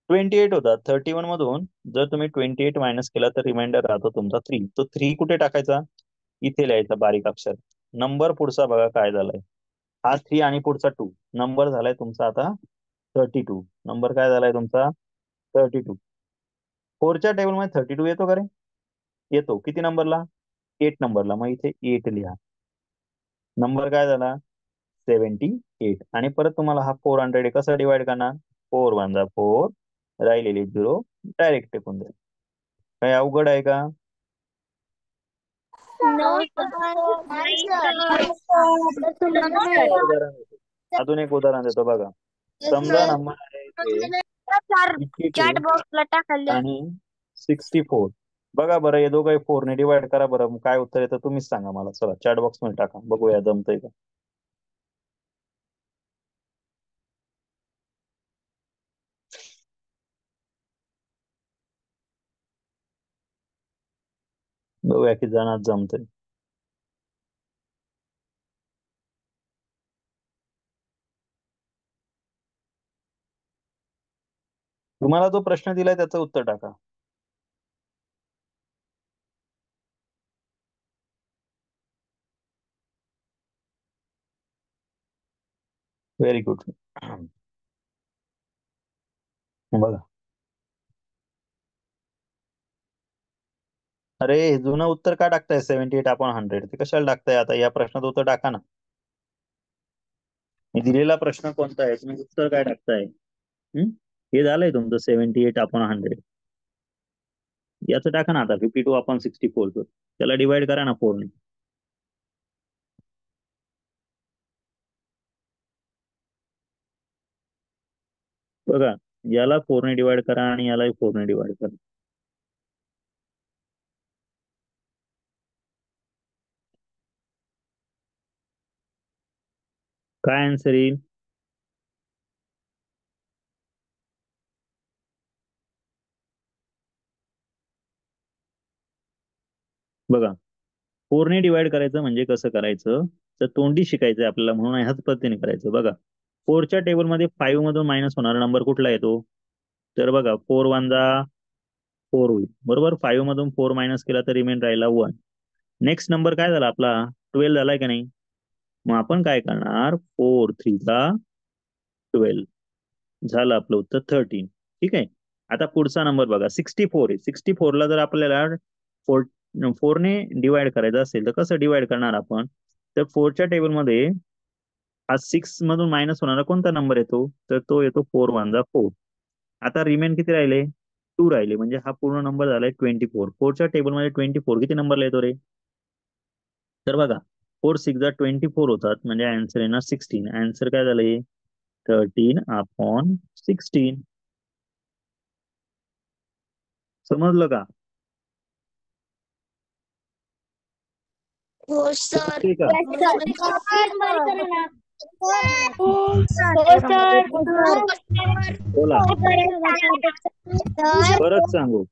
28 होतात. 31 मधून जर तुम्ही 28 मायनस केला तर रिमाइंडर राहतो तुमचा 3. तो 3 कुठे टाकायचा? इथे लिहायचा बारीक अक्षर. नंबर पुढचा बघा काय झालाय. हा 3 आणि पुढचा 2. नंबर झालाय तुमचा आता 32. नंबर काय झालाय तुमचा 32. 4च्या टेबलमध्ये 32 येतो का रे? येतो. किती नंबरला? 8 नंबरला. मग इथे 8 लिहा. नंबर काय झाला 78. आणि परत तुम्हाला हा 400 कसं डिवाइड करणार? 4 1 जा 4, राहिलेली 0 डायरेक्ट टेकून द्या. काही अवघड आहे का? नो अजून एक उदाहरण देतो बघा. समजा नंबर आहे इथे 52 बॉक्सला टाकायला आणि 64. बघा बरं हे दोघं 4 ने डिवाइड करा बरं. मग काय उत्तर येतं तुम्हीच सांगा मला. चला चॅट बॉक्स मध्ये टाका बघूया जमतंय का. बघूया की जणात जमतंय. तुम्हाला जो प्रश्न दिलाय त्याचं उत्तर टाका. Very good. बघा अरे हे जुनं उत्तर का टाकताय 78/100? ते कशाला टाकताय? आता या प्रश्नात उत्तर टाका ना. मी दिलेला प्रश्न कोणता आहे तुम्ही उत्तर काय टाकताय? हे झालंय तुमचं 78/100. याचं टाका ना आता 52/64. त्याला डिवाइड करा ना 4 ने. बघा याला 4 ने डिवाइड करा आणि यालाही 4 ने डिवाइड करा. काय आन्सर येईल? बघा 4 ने डिवाइड करायचं म्हणजे कसं करायचं तर तोंडी शिकायचंय आपल्याला म्हणून ह्याच पद्धतीने करायचं. बघा 4च्या टेबलमध्ये 5 मधून मायनस होणारा नंबर कुठला येतो? तर बघा 4 1 जा 4 होईल बरोबर. 5 मधून 4 मायनस केला तर रिमेन राहिला 1. नेक्स्ट नंबर काय झाला आपला 12 झालाय का नाही? मग आपण काय करणार 4 3 जा 12. झालं आपलं उत्तर 13. ठीक आहे. आता पुढचा नंबर बघा 64 आहे. 64 ला जर आपल्याला 4 ने डिवाइड करायचं असेल तर कसं डिवाइड करणार आपण? तर 4च्या टेबलमध्ये हा 6 मधून मायनस होणारा कोणता नंबर येतो? तर तो येतो 4 1 जा 4. आता रिमेन किती राहिले? 2 राहिले. म्हणजे हा पूर्ण नंबर झालाय 24. 4च्या टेबलमध्ये 24 किती नंबरला येतो रे? तर बघा 4 6 जा 24 होतात म्हणजे आन्सर येणार 16. आन्सर काय झालंय 13/16. समजलं का? हो सर. समजतंय का? बोला परत सांगू.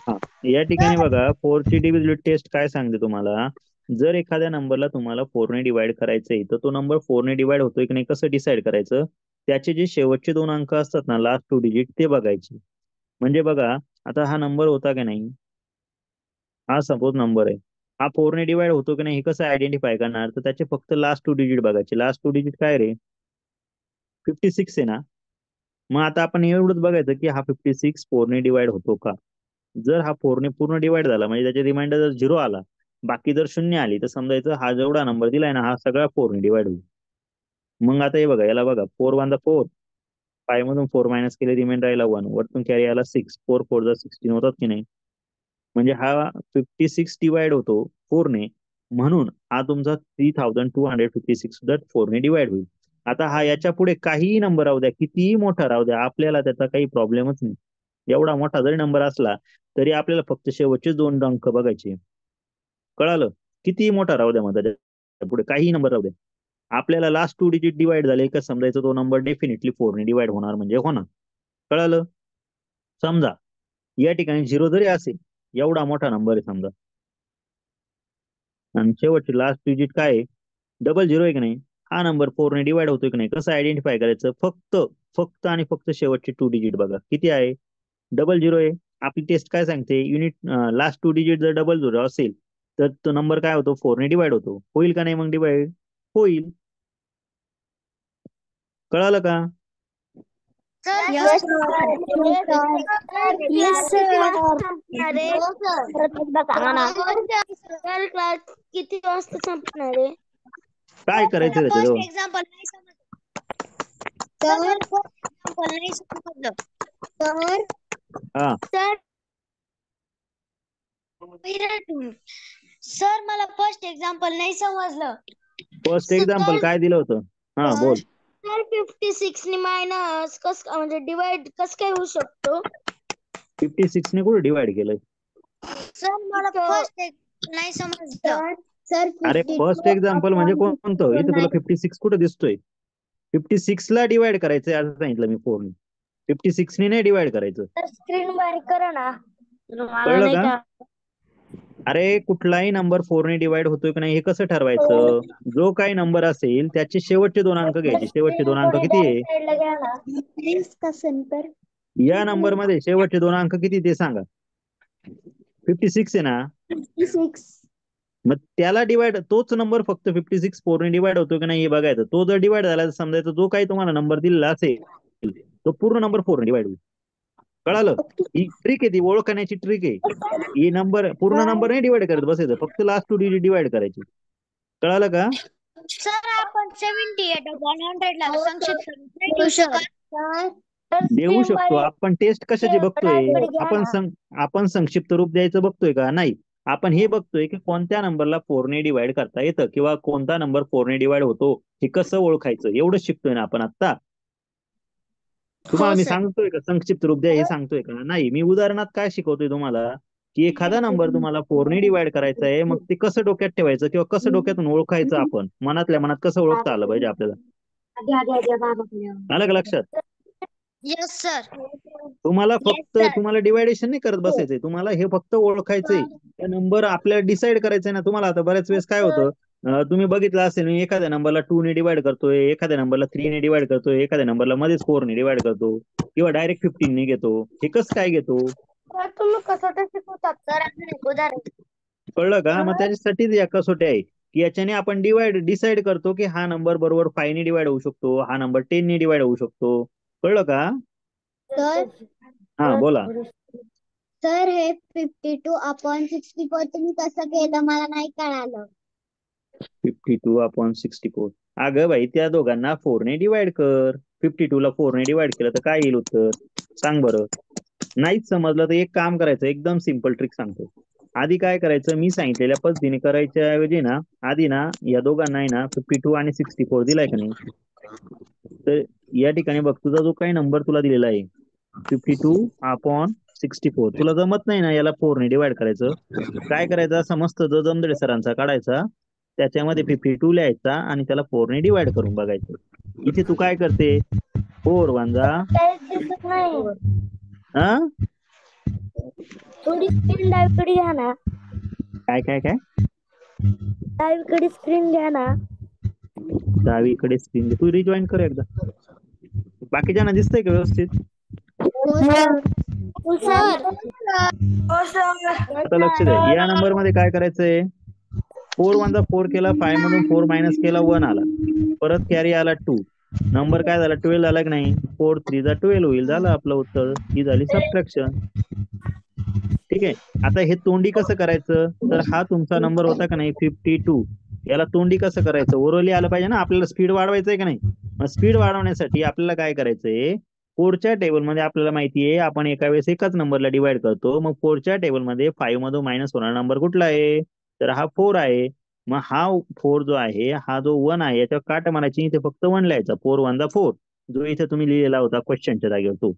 हा या ठिकाणी बघा 4 ची डिव्हिजिबिलिटी टेस्ट काय सांगते तुम्हाला? जर एखाद्या नंबरला तुम्हाला 4 ने डिवाइड करायचंय तर तो नंबर 4 ने डिवाइड होतोय की नाही कसं डिसाइड करायचं? त्याचे जे शेवटचे 2 अंक असतात ना लास्ट 2 डिजिट ते बघायचे. म्हणजे बघा आता हा नंबर होता की नाही? हा सपोज नंबर आहे. हा 4 ने डिवाइड होतो की नाही हे कसं आयडेंटिफाय करणार? तर त्याचे फक्त लास्ट 2 डिजिट बघायचे. लास्ट 2 डिजिट काय रे? 56 आहे ना. मग आता आपण एवढंच बघायचं की हा 56 4 ने डिवाइड होतो का? जर हा 4 ने पूर्ण डिवाइड झाला म्हणजे त्याचे रिमाइंडर जर 0 आला बाकी जर 0 आली तर समजायचं हा जेवढा नंबर दिलाय ना हा सगळा 4 ने डिवाइड होईल. मग आता हे बघा याला बघा 4 1 जा 4. 5 मधून 4 मायनस केले रिमाइंडर राहिला 1. वरतून कॅरी आला 6. 4 4 जा 16 होतात की नाही? म्हणजे हा 56 डिवाइड होतो 4 ने. म्हणून हा तुमचा 3256 सुद्धा 4 ने डिवाइड होईल. आता हा याच्या पुढे काहीही नंबर राहू द्या कितीही मोठा राहू द्या आपल्याला त्याचा काही प्रॉब्लेमच नाही. एवढा मोठा जरी नंबर असला तरी आपल्याला फक्त शेवटचे 2 अंक बघायचे. कळालं? कितीही मोठा राहू द्या मग त्याच्या पुढे काहीही नंबर राहू द्या. आपल्याला लास्ट 2 डिजिट डिवाइड झाले का समजायचं तो नंबर डेफिनेटली 4 ने डिवाइड होणार म्हणजे होणार. कळालं? समजा या ठिकाणी 0 जरी असेल, एवढा मोठा नंबर आहे समजा, आणि शेवटची लास्ट डिजिट काय आहे, 00 आहे की नाही, हा नंबर 4 ने डिवाइड होतोय की नाही, कसं आयडेंटिफाय करायचं, फक्त फक्त आणि फक्त शेवटची 2 डिजिट बघा किती आहे, 00 आहे. आपली टेस्ट काय सांगते, युनिट लास्ट 2 डिजिट जर 00 असेल तर तो नंबर काय होतो, 4 ने डिवाइड होतो. होईल का नाही मग डिवाइड? होईल. कळालं का? Yes, sir. Yes, sir. Class किती वाजता संपणार आहे? काय करायचं रे फर्स्ट त्याचं? एक्झाम्पल नाही समजलं. एक्झाम्पल नाही समजलं. हा सर मला फर्स्ट एक्झाम्पल नाही समजलं. फर्स्ट एक्झाम्पल काय दिलं होतं? हा बोल. सर 56 ने मायनस म्हणजे डिवाइड कस काय होऊ शकतो? 56 ने कुठे डिवाइड केलंय? सर मला फर्स्ट नाही समजलं. सर अरे फर्स्ट एक्झाम्पल म्हणजे कोणतं? इथे तुला 56 कुठे दिसतोय? 56 ला डिवाइड करायचंय असं सांगितलं मी 4 ने. 56 ने नाही डिवाइड करायचं. स्क्रीन बारीक करा ना. कळलं का? अरे कुठलाही नंबर 4 ने डिवाइड होतोय की नाही हे कसं ठरवायचं? जो काही नंबर असेल त्याचे शेवटचे 2 अंक घ्यायचे. शेवटचे 2 अंक किती आहे? या नंबर मध्ये शेवटचे 2 अंक किती ते सांगा. 56 आहे ना, मग त्याला डिवाइड, तोच नंबर फक्त 56 4 ने डिवाइड होतो की नाही हे बघायचं. तो जर डिवाइड झाला तर समजायचं जो काही तुम्हाला नंबर दिलेला असेल तो पूर्ण नंबर 4 ने डिवाइड होईल. कळालं? ही ट्रिक आहे, ती ओळखण्याची ट्रिक आहे. ही नंबर पूर्ण नंबर नाही डिवाइड करत बसायचं, फक्त लास्ट 2 डिजिट डिवाइड करायची. कळालं का? सर आपण 78/100 ला संक्षिप्त नाही देऊ शकत. देऊ शकतो. आपण टेस्ट कशाची बघतोय? आपण संक्षिप्त रूप द्यायचं बघतोय का? नाही. आपण हे बघतोय की कोणत्या नंबरला 4 ने डिवाइड करता येतं किंवा कोणता नंबर 4 ने डिवाइड होतो हे कसं ओळखायचं एवढंच शिकतोय ना आपण आता. तुम्हाला मी सांगतोय का संक्षिप्त रूप द्या हे सांगतोय का? नाही. मी उदाहरणात काय शिकवतोय तुम्हाला की एखादा नंबर तुम्हाला 4 ने डिवाइड करायचा आहे, मग ते कसं डोक्यात ठेवायचं किंवा कसं डोक्यातून ओळखायचं, आपण मनातल्या मनात कसं ओळखता आलं पाहिजे आपल्याला. आलं का लक्षात? Yes sir. तुम्हाला फक्त तुम्हाला डिवायडेशन नाही करत बसायचंय, तुम्हाला हे फक्त ओळखायचंय. त्या नंबर आपल्याला डिसाईड करायचंय ना. तुम्हाला आता बऱ्याच वेळेस काय होतं, तुम्ही बघितलं असेल मी एखाद्या नंबरला 2 ने डिवाइड करतोय, एखाद्या नंबरला 3 ने डिवाइड करतोय, एखाद्या नंबरला मध्येच 4 ने डिवाइड करतो किंवा डायरेक्ट 15 ने घेतो. हे कसं काय घेतो? तुम्ही कसं शिकवतात सर? उदाहरण कळलं का? मग त्याच्यासाठीच या कसोट्या आहे की याच्याने आपण डिसाईड करतो की हा नंबर बरोबर 5 ने डिवाइड होऊ शकतो, हा नंबर 10 ने डिवाइड होऊ शकतो. कळलं का? सर हा बोला. सर हे 52/64 तुम्ही कसं केलं मला नाही कळालं. 52/64 अगं भाई त्या दोघांना 4 ने डिवाइड कर. 52 ला 4 ने डिवाइड केलं तर काय येईल उत्तर सांग बरं. नाहीच समजलं तर एक काम करायचं, एकदम सिंपल ट्रिक सांगतो. आधी काय करायचं, मी सांगितलेल्या पद्धतीने करायच्या ऐवजी ना, आधी ना या दोघांना आहे ना 52 आणि 64 दिलाय का नाही, तर या ठिकाणी बघ तुझा जो काही नंबर तुला दिलेला आहे 52/64 तुला जमत नाही ना याला 4 ने डिवाइड करायचं. काय करायचं, असा मस्त जो जमदडे सरांचा काढायचा, त्याच्यामध्ये 52 लिहायचा आणि त्याला 4 ने डिवाइड करून बघायचं. इथे तू काय करते, 4 1 जा हा थोडी स्क्रीन डावीकडे घ्या ना. काय काय काय डावीकडे स्क्रीन घ्या ना. डावीकडे स्क्रीन तू रिजॉईन कर एकदा. बाकीच्यांना दिसतंय का व्यवस्थित? आता लक्ष दे, या नंबर मध्ये काय करायचंय, 4 1 जा 4 केला, 5 मधून 4 मायनस केला 1 आला, परत कॅरी आला 2, नंबर काय झाला 12 आला की नाही, 4 3 जा 12 होईल, झालं आपलं उत्तर. ही झाली सबट्रॅक्शन. ठीक आहे. आता हे तोंडी कसं करायचं, तर हा तुमचा नंबर होता का नाही 52, याला तोंडी कसं करायचं, ओरली आलं पाहिजे ना, आपल्याला स्पीड वाढवायचंय का नाही. मग स्पीड वाढवण्यासाठी आपल्याला काय करायचंय, 4च्या टेबलमध्ये आपल्याला माहितीये आपण एका वेळेस एकाच नंबरला डिवाइड करतो. मग 4च्या टेबलमध्ये 5 मधून मायनस होणारा नंबर कुठला आहे, तर हा 4 आहे. मग हा 4 जो आहे, हा जो 1 आहे याच्यावर काट मारायची, इथे फक्त 1 लिहायचा, 4 1 जा 4, जो इथे तुम्ही लिहिलेला होता क्वेश्चनच्या जागेवर तो.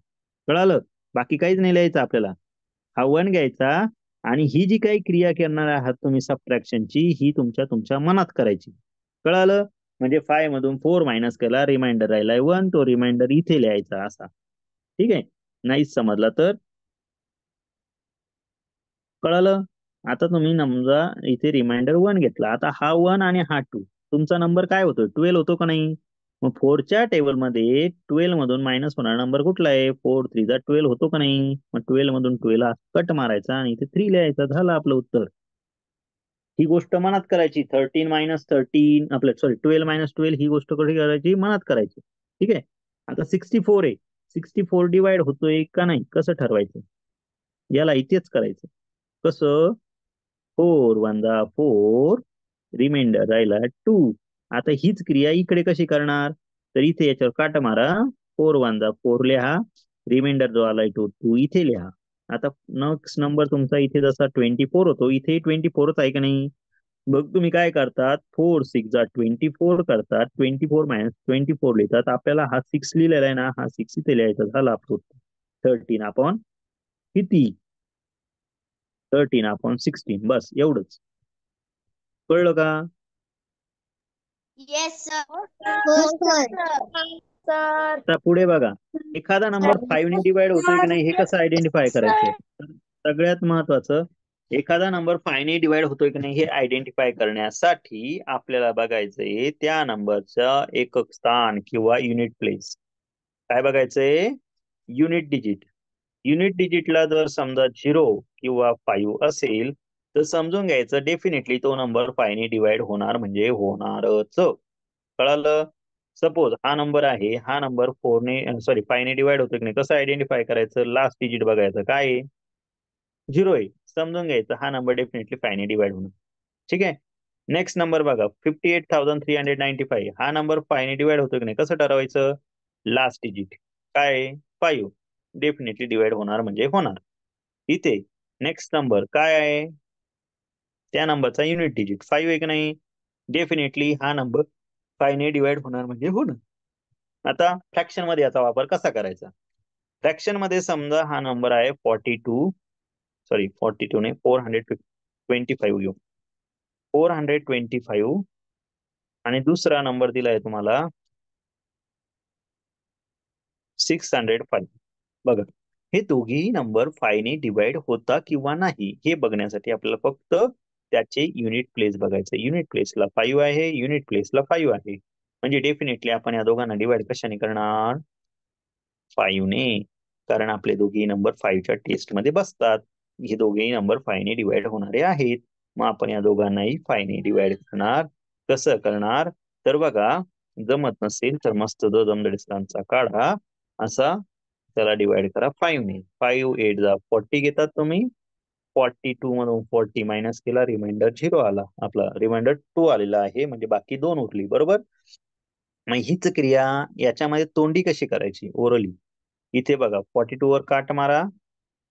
कळालं? बाकी काहीच नाही लिहायचं आपल्याला. हा 1 घ्यायचा आणि ही जी काही क्रिया करणार आहात तुम्ही सबट्रॅक्शनची, ही तुमच्या मनात करायची. कळालं? म्हणजे 5 मधून 4 मायनस केला, रिमाइंडर राहिलाय 1, तो रिमाइंडर इथे लिहायचा असा. ठीक आहे, नाहीच समजला तर कळालं. आता तुम्ही समजा इथे रिमाइंडर 1 घेतला, आता हा 1 आणि हा 2, तुमचा नंबर काय होतो? 12 होतो का नाही? मग 4च्या टेबलमध्ये 12 मधून मायनस होणारा नंबर कुठला आहे? 4 3 जा 12 होतो का नाही? मग 12 मधून 12 कट मारायचा आणि इथे 3 लिहायचा, झालं आपलं उत्तर. ही गोष्ट मनात करायची. 13 मायनस 13 आपलं सॉरी 12 मायनस 12 ही गोष्ट कशी करायची? मनात करायची. ठीक आहे. आता 64 आहे, 64 डिवाइड होतोय का नाही कसं ठरवायचं? याला इथेच करायचं. कसं? 4 1 जा 4, रिमाइंडर राहिला 2. आता हीच क्रिया इकडे कशी करणार? तर इथे याच्यावर काट मारा, 4 1 जा 4 लिहा, रिमाइंडर जो आलाय तो 2 इथे लिहा. आता नेक्स्ट नंबर तुमचा इथे जसा 24 होतो, इथे 24च आहे का नाही? मग तुम्ही काय करतात? 4 6 जा 24 करतात, 24 मायनस 24 लिहितात. आपल्याला हा 6 लिहिलेला आहे ना, हा 6 इथे लिहायचा, झाला आपलं 13 अपॉन किती? 13 अपॉन 16. बस एवढंच. कळलं का? Yes sir. हो हो सर. सर. आता पुढे बघा, एखादा नंबर 5 ने डिवाइड होतोय की नाही हे कसं आयडेंटिफाय करायचं? सगळ्यात महत्वाचं, एखादा नंबर 5 ने डिवाइड होतोय की नाही हे आयडेंटिफाय करण्यासाठी आपल्याला बघायचंय त्या नंबरचा एकक स्थान किंवा युनिट प्लेस. काय बघायचंय? Unit digit. युनिट डिजिटला जर समजा 0 किंवा 5 असेल तर समजून घ्यायचं डेफिनेटली तो नंबर 5 ने डिवाइड होणार म्हणजे होणारच. कळालं? सपोज हा नंबर आहे, हा नंबर 4 ने सॉरी 5 ने डिवाइड होतो की नाही कसं आयडेंटिफाय करायचं? लास्ट डिजिट बघायचं, काय आहे? 0 आहे, समजून घ्यायचं हा नंबर डेफिनेटली 5 ने डिवाइड होणार. ठीक आहे. नेक्स्ट नंबर बघा, 58,395, हा नंबर 5 ने डिवाइड होतो की नाही कसं ठरवायचं? लास्ट डिजिट काय आहे? 5, डेफिनेटली डिवाइड होणार म्हणजे होणार. इथे नेक्स्ट नंबर काय आहे? त्या नंबरचा युनिट डिजिट 5 आहे की नाही? डेफिनेटली हा नंबर 5 ने डिवाइड होणार म्हणजे होणार. आता फ्रॅक्शन मध्ये याचा वापर कसा करायचा? फ्रॅक्शन मध्ये समजा हा नंबर आहे 42, सॉरी 42 ने 425 घेऊ, 425 आणि दुसरा नंबर दिलाय तुम्हाला 605. बघा, हे दोघेही नंबर 5 ने डिवाइड होता किंवा नाही हे बघण्यासाठी आपल्याला फक्त त्याचे युनिट प्लेस बघायचं. युनिट प्लेसला 5 आहे, युनिट प्लेसला 5 आहे, म्हणजे डेफिनेटली आपण या दोघांना डिवाइड कशाने करणार? 5 ने, कारण आपले दोघेही नंबर 5च्या टेस्ट मध्ये बसतात. हे दोघेही नंबर 5 ने डिवाइड होणारे आहेत. मग आपण या दोघांनाही 5 ने डिवाइड करणार. कसं करणार? तर बघा, जमत नसेल तर मस्त जो जमदडीसांचा काढा असा, त्याला डिवाइड करा 5 ने. 5 8 जा 40 घेतात तुम्ही, 42 मधून 40 मायनस केला, रिमाइंडर 0 आला, आपला रिमाइंडर 2 आलेला आहे, म्हणजे बाकी 2 उरली. बरोबर? मग हीच क्रिया याच्यामध्ये तोंडी कशी करायची? ओरली. इथे बघा 42 वर काट मारा,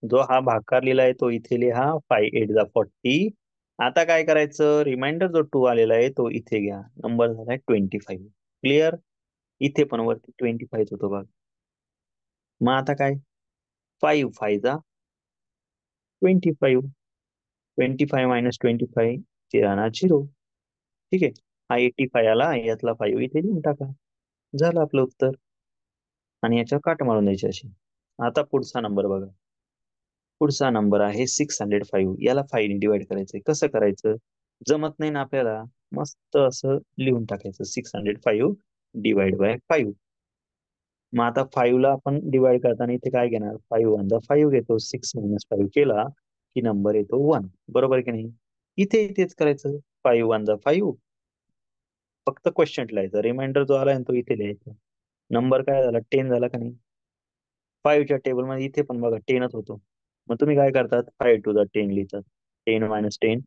जो हा भाकार लिहिलाय तो इथे लिहा, 5 8 जा 40. आता काय करायचं? रिमाइंडर जो 2 आलेला आहे तो इथे घ्या, नंबर झालाय 25. क्लिअर? इथे पण वरती 25 होतो बघ. मग आता काय? 5 5 जा 25, 25 मायनस 25 ते राहणार 0. ठीक आहे. हा 85 आला, यातला 5 इथे लिहून टाका, झालं आपलं उत्तर. आणि याच्यावर काट मारून द्यायची अशी. आता पुढचा नंबर बघा, पुढचा नंबर आहे 605. याला 5 ने डिवाइड करायचंय. कसं करायचं? जमत नाही ना आपल्याला, मस्त असं लिहून टाकायचं 605 डिवाइड बाय 5. मग आता 5 ला आपण डिवाइड करताना इथे काय घेणार? 5 1 जा 5 घेतो, 6 मायनस 5 केला की नंबर येतो 1. बरोबर की नाही? इथे तेच करायचं, 5 1 जा 5, फक्त क्वेश्चन लिहायचं, रिमाइंडर जो आला तो इथे लिहायचा. नंबर काय झाला? 10 झाला का नाही? 5च्या टेबल मध्ये इथे पण बघा 10च होतो. मग तुम्ही काय करतात? 5 2 जा 10 लिहितात, 10 मायनस 10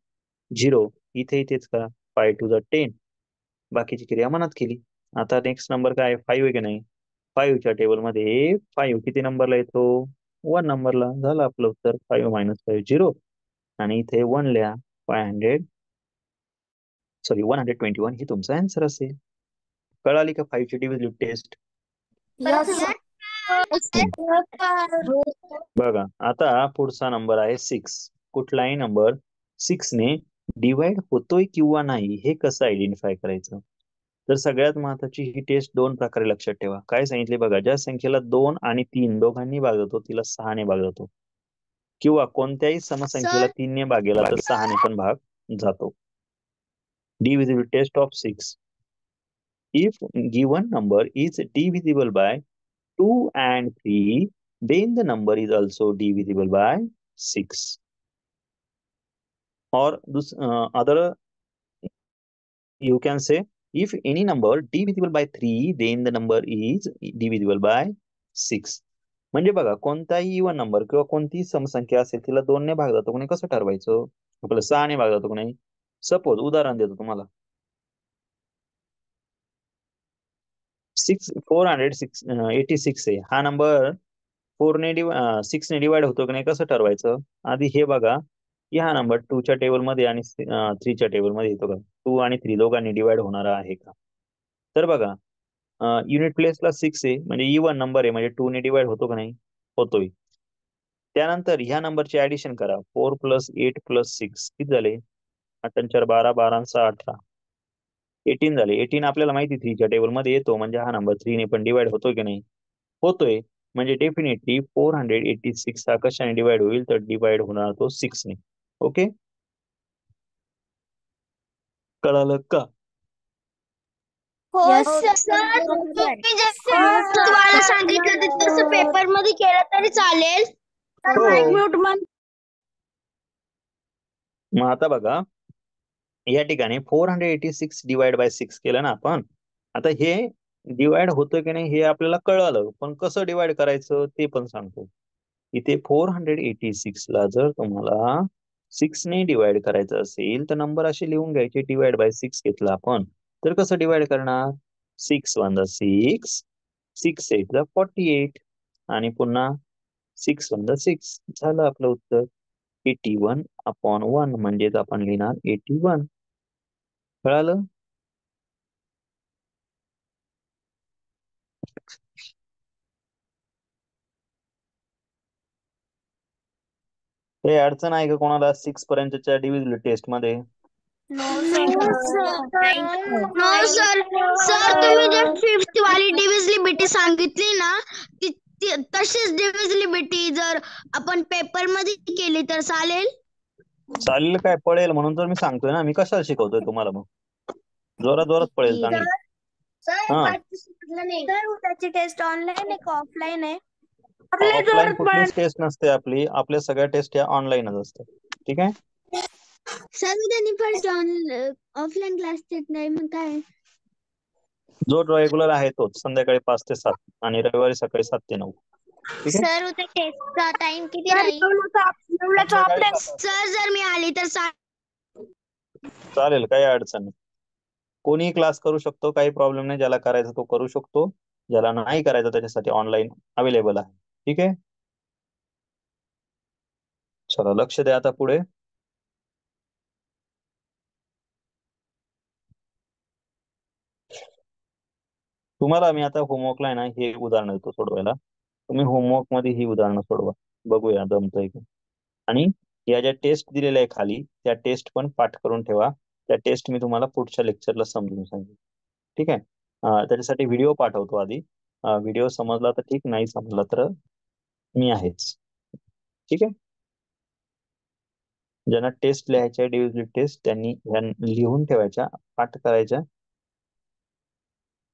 0. इथे तेच करा, 5 2 जा 10, बाकीची क्रिया मनात केली. आता नेक्स्ट नंबर काय? 5 आहे की नाही? 5च्या टेबल मध्ये 5 किती नंबरला येतो? 1 नंबरला. झालं आपलं उत्तर. 5 मायनस 5 0, आणि इथे 1 लिहा. 121 ही तुमचा आन्सर असेल. कळाली का 5ची डिव्हिजन टेस्ट? यस बघा, आता पुढचा नंबर आहे 6. कुठलाही नंबर 6 ने डिवाइड होतोय किंवा नाही हे कसं आयडेंटिफाय करायचं? तर सगळ्यात महत्वाची ही टेस्ट दोन प्रकारे लक्षात ठेवा. काय सांगितले बघा, ज्या संख्येला 2 आणि 3 दोघांनी भाग जातो तिला 6 ने भाग जातो, किंवा कोणत्याही समसंख्येला सर 3 ने भाग गेला तर 6 ने पण भाग जातो. Divisible test of 6. If given number is divisible by 2 and 3, then the number is also divisible by 6. Or other, you can say, if any number divisible by 3, then the number is divisible by 6. म्हणजे बघा, कोणताही even number किंवा कोणतीही समसंख्या असेल तिला 2 ने भाग जातो कोणी, कसं ठरवायचं? आपल्याला 6 ने भाग जातो कोणी. सपोज उदाहरण देतो तुम्हाला, 486 आहे हा नंबर 6 ने डिवाइड होतो की नाही, कसं ठरवायचं? आधी हे बघा की हा नंबर 2 च्या टेबल मध्ये आणि 3 च्या टेबल मध्ये येतो का, 2 आणि 3 दोघांनी डिवाइड होणारा आहे का? तर बघा, युनिट प्लेसला 6 आहे म्हणजे इवन नंबर आहे, म्हणजे 2 ने डिवाइड होतो का नाही, होतोय. त्यानंतर ह्या नंबरचे ऍडिशन करा, 4 + 8 + 6 किती झाले? 8 आणि 4 12, 12 आणि 6 18, 18 झाले. 18 आपल्याला माहिती 3 च्या टेबल मध्ये येतो, म्हणजे हा नंबर 3 ने पण डिवाइड होतोय की नाही, होतोय. म्हणजे डेफिनेटली 486 हा कशाने डिवाइड होईल, तर डिवाइड होणार तो 6 ने. ओके, कळालं का? हो Yes, सर. बरोबर आहे. तुम्ही जसं तुम्हाला सांगितलं तसं पेपर मध्ये केलं तरी चालेल. हो. म्यूट मन. मग आता बघा, या ठिकाणी 486 डिवाइड बाय 6 केलं ना आपण. आता हे डिवाइड होतं की नाही हे आपल्याला कळालं, पण कसं डिवाइड करायचं ते पण सांगतो. इथे 486 ला जर तुम्हाला 6 ने डिवाइड करायचं असेल तर नंबर असे लिहून घ्यायचे, डिवाइड बाय 6 घेतला आपण तर कसं डिवाइड करणार? 6 1 जा 6, 6 8 जा 48, आणि पुन्हा 6 1 जा 6. झालं आपलं उत्तर 81/1, म्हणजेच आपण लिहिणार 81. कळालं? हे अडचण आहे का कोणाला 6 पर्यंतच्या डिव्हिजिबिलिटी टेस्ट मध्ये? No no sir. सर तुम्ही जर फिफ्थ वाली डिव्हिजिबिलिटी सांगितली ना, तशीच डिव्हिजिबिलिटी जर आपण पेपर मध्ये केली तर चालेल? चालेल काय, पळेल म्हणून तर मी सांगतोय ना, मी कशाला शिकवतोय तुम्हाला? मग जोरात जोरात पळेल चांगली. हा, सर उद्याची टेस्ट ऑनलाईन आहे का ऑफलाईन आहे? ऑफलाईन कुठलीच टेस्ट नसते आपली, आपल्या सगळ्या टेस्ट या ऑनलाईनच असतात. ठीक आहे. सर उद्या फर्स्ट ऑफलाईन क्लास देत नाही मग काय? जो रेग्युलर आहे तोच संध्याकाळी 5 ते 7 आणि रविवारी सकाळी 7 ते 9. ठीक आहे. सर उद्या टेस्टचा टाइम किती राहील? संध्याकाळी 7 वाजता. सर जर मी आली तर चालेल, काही अडचण नाही. कोणीही क्लास करू शकतो, काही प्रॉब्लेम नाही. ज्याला करायचा तो करू शकतो, ज्याला नाही करायचं त्याच्यासाठी ऑनलाईन अवेलेबल आहे. ठीक आहे. चला लक्ष द्या आता पुढे. तुम्हाला मी आता होमवर्कला आहे ना हे उदाहरण देतो सोडवायला. तुम्ही होमवर्क मध्ये ही उदाहरणं सोडवा, बघूया जमतंय का. आणि या ज्या टेस्ट दिलेल्या आहे खाली त्या टेस्ट पण पाठ करून ठेवा. त्या टेस्ट मी तुम्हाला पुढच्या लेक्चरला समजून सांगेन. ठीक आहे. त्याच्यासाठी व्हिडिओ पाठवतो आधी. व्हिडिओ समजला तर ठीक, नाही समजला तर मी आहेच. ठीक आहे. ज्यांना टेस्ट लिहायच्या डिव्हिजिबिलिटी टेस्ट त्यांनी लिहून ठेवायच्या, पाठ करायच्या.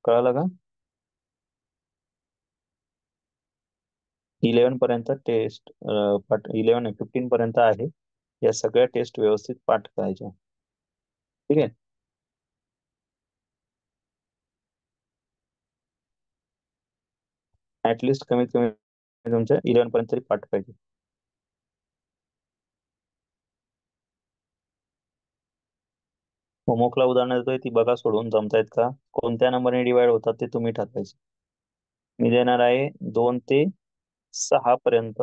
कळालं का? 11 पर्यंत टेस्ट 15 पर्यंत आहे. या सगळ्या टेस्ट व्यवस्थित पाठ करायच्या. ठीक आहे. ऍटलिस्ट कमीत कमी तुमच्या 11 पर्यंत तरी पाठ पाहिजे. होमवर्कला उदाहरण देतोय ती बघा सोडून, जमतायत का? कोणत्या नंबरने डिवाइड होतात ते तुम्ही ठरवायचं. मी देणार आहे 2 ते 6 पर्यंत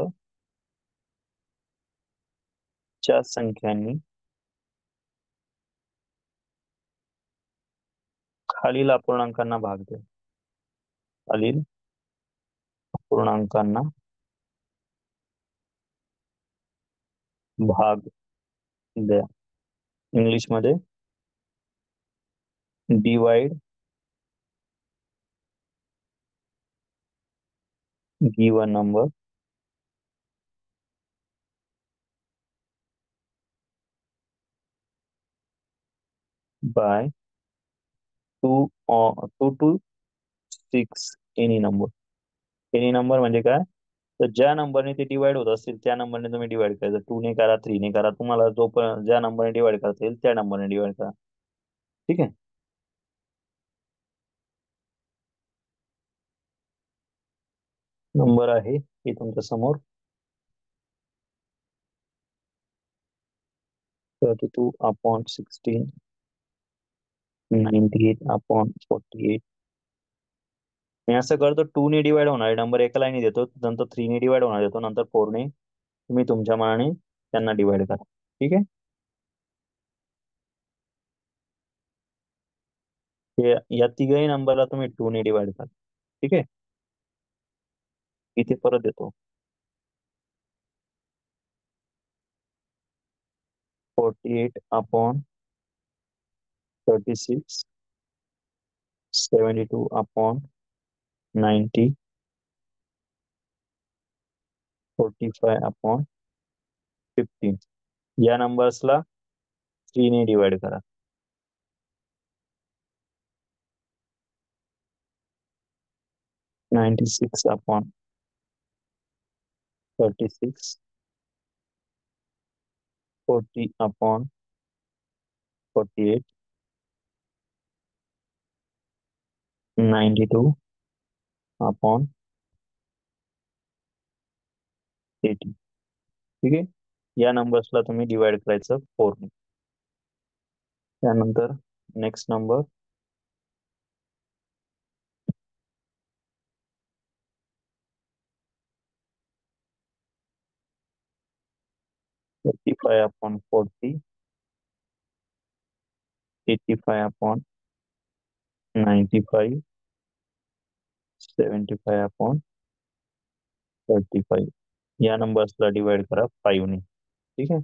च्या संख्यांनी खालील अपूर्णांकांना भाग द्या. खालील अपूर्णांकांना भाग द्या. इंग्लिश मध्ये divide give a number by 2 or 2 to 6 any number म्हणजे काय, तर ज्या नंबरने ते डिवाइड होत असतील त्या नंबरने तुम्ही डिवाइड करायचं. 2 ने करा, 3 ने करा, तुम्हाला जो पण ज्या नंबरने डिवाइड करता येईल त्या नंबरने डिवाइड करा. ठीक आहे. नंबर आहे हे तुमच्या समोर 32/16, 98/48. मी असं करतो, 2 ने डिवाइड होणारे नंबर एका लाईनी देतो, नंतर 3 ने डिवाइड होणार देतो, नंतर 4 ने. तुम्ही तुमच्या मनाने त्यांना डिवाइड करा. ठीक आहे. या तिघही नंबरला तुम्ही 2 ने डिवाइड करा. ठीक आहे. इथे परत देतो 48/36, 72/90, 45/15. या नंबर्सला 3 ने डिवाइड करा. 96/36, 40/48, 92/80. ठीक आहे. या नंबर्सला तुम्ही डिवाइड करायचं 4 ने. त्यानंतर नेक्स्ट नंबर 35/40, 85/95, 75/35. या नंबर्सला डिवाइड करा 5 ने. ठीक आहे.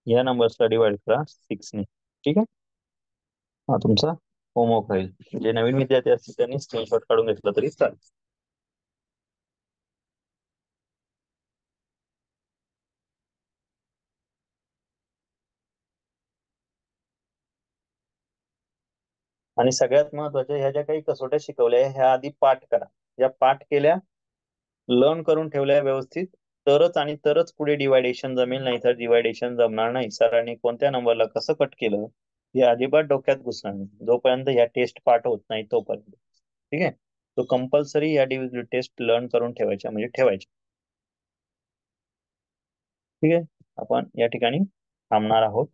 या नंबर्सला डिवाइड करा 6 ने. ठीक आहे. हा तुमचा होमवर्क राहील. जे नवीन विद्यार्थी असतील त्यांनी स्क्रीनशॉट काढून घेतला तरी चालेल. आणि सगळ्यात महत्वाच्या ह्या ज्या काही कसोट्या शिकवल्या ह्या आधी पाठ करा. या पाठ केल्या, लर्न करून ठेवल्या व्यवस्थित, तरच आणि तरच पुढे डिवायडेशन जमेल, नाही तर डिवायडेशन जमणार नाही. सरांनी कोणत्या नंबरला कसं कट केलं हे अजिबात डोक्यात घुसणार नाही जोपर्यंत ह्या टेस्ट पाठ होत नाही तोपर्यंत. ठीक आहे. तो कंपल्सरी या टेस्ट लर्न करून ठेवायच्या म्हणजे ठेवायच्या. ठीक आहे. आपण या ठिकाणी थांबणार आहोत.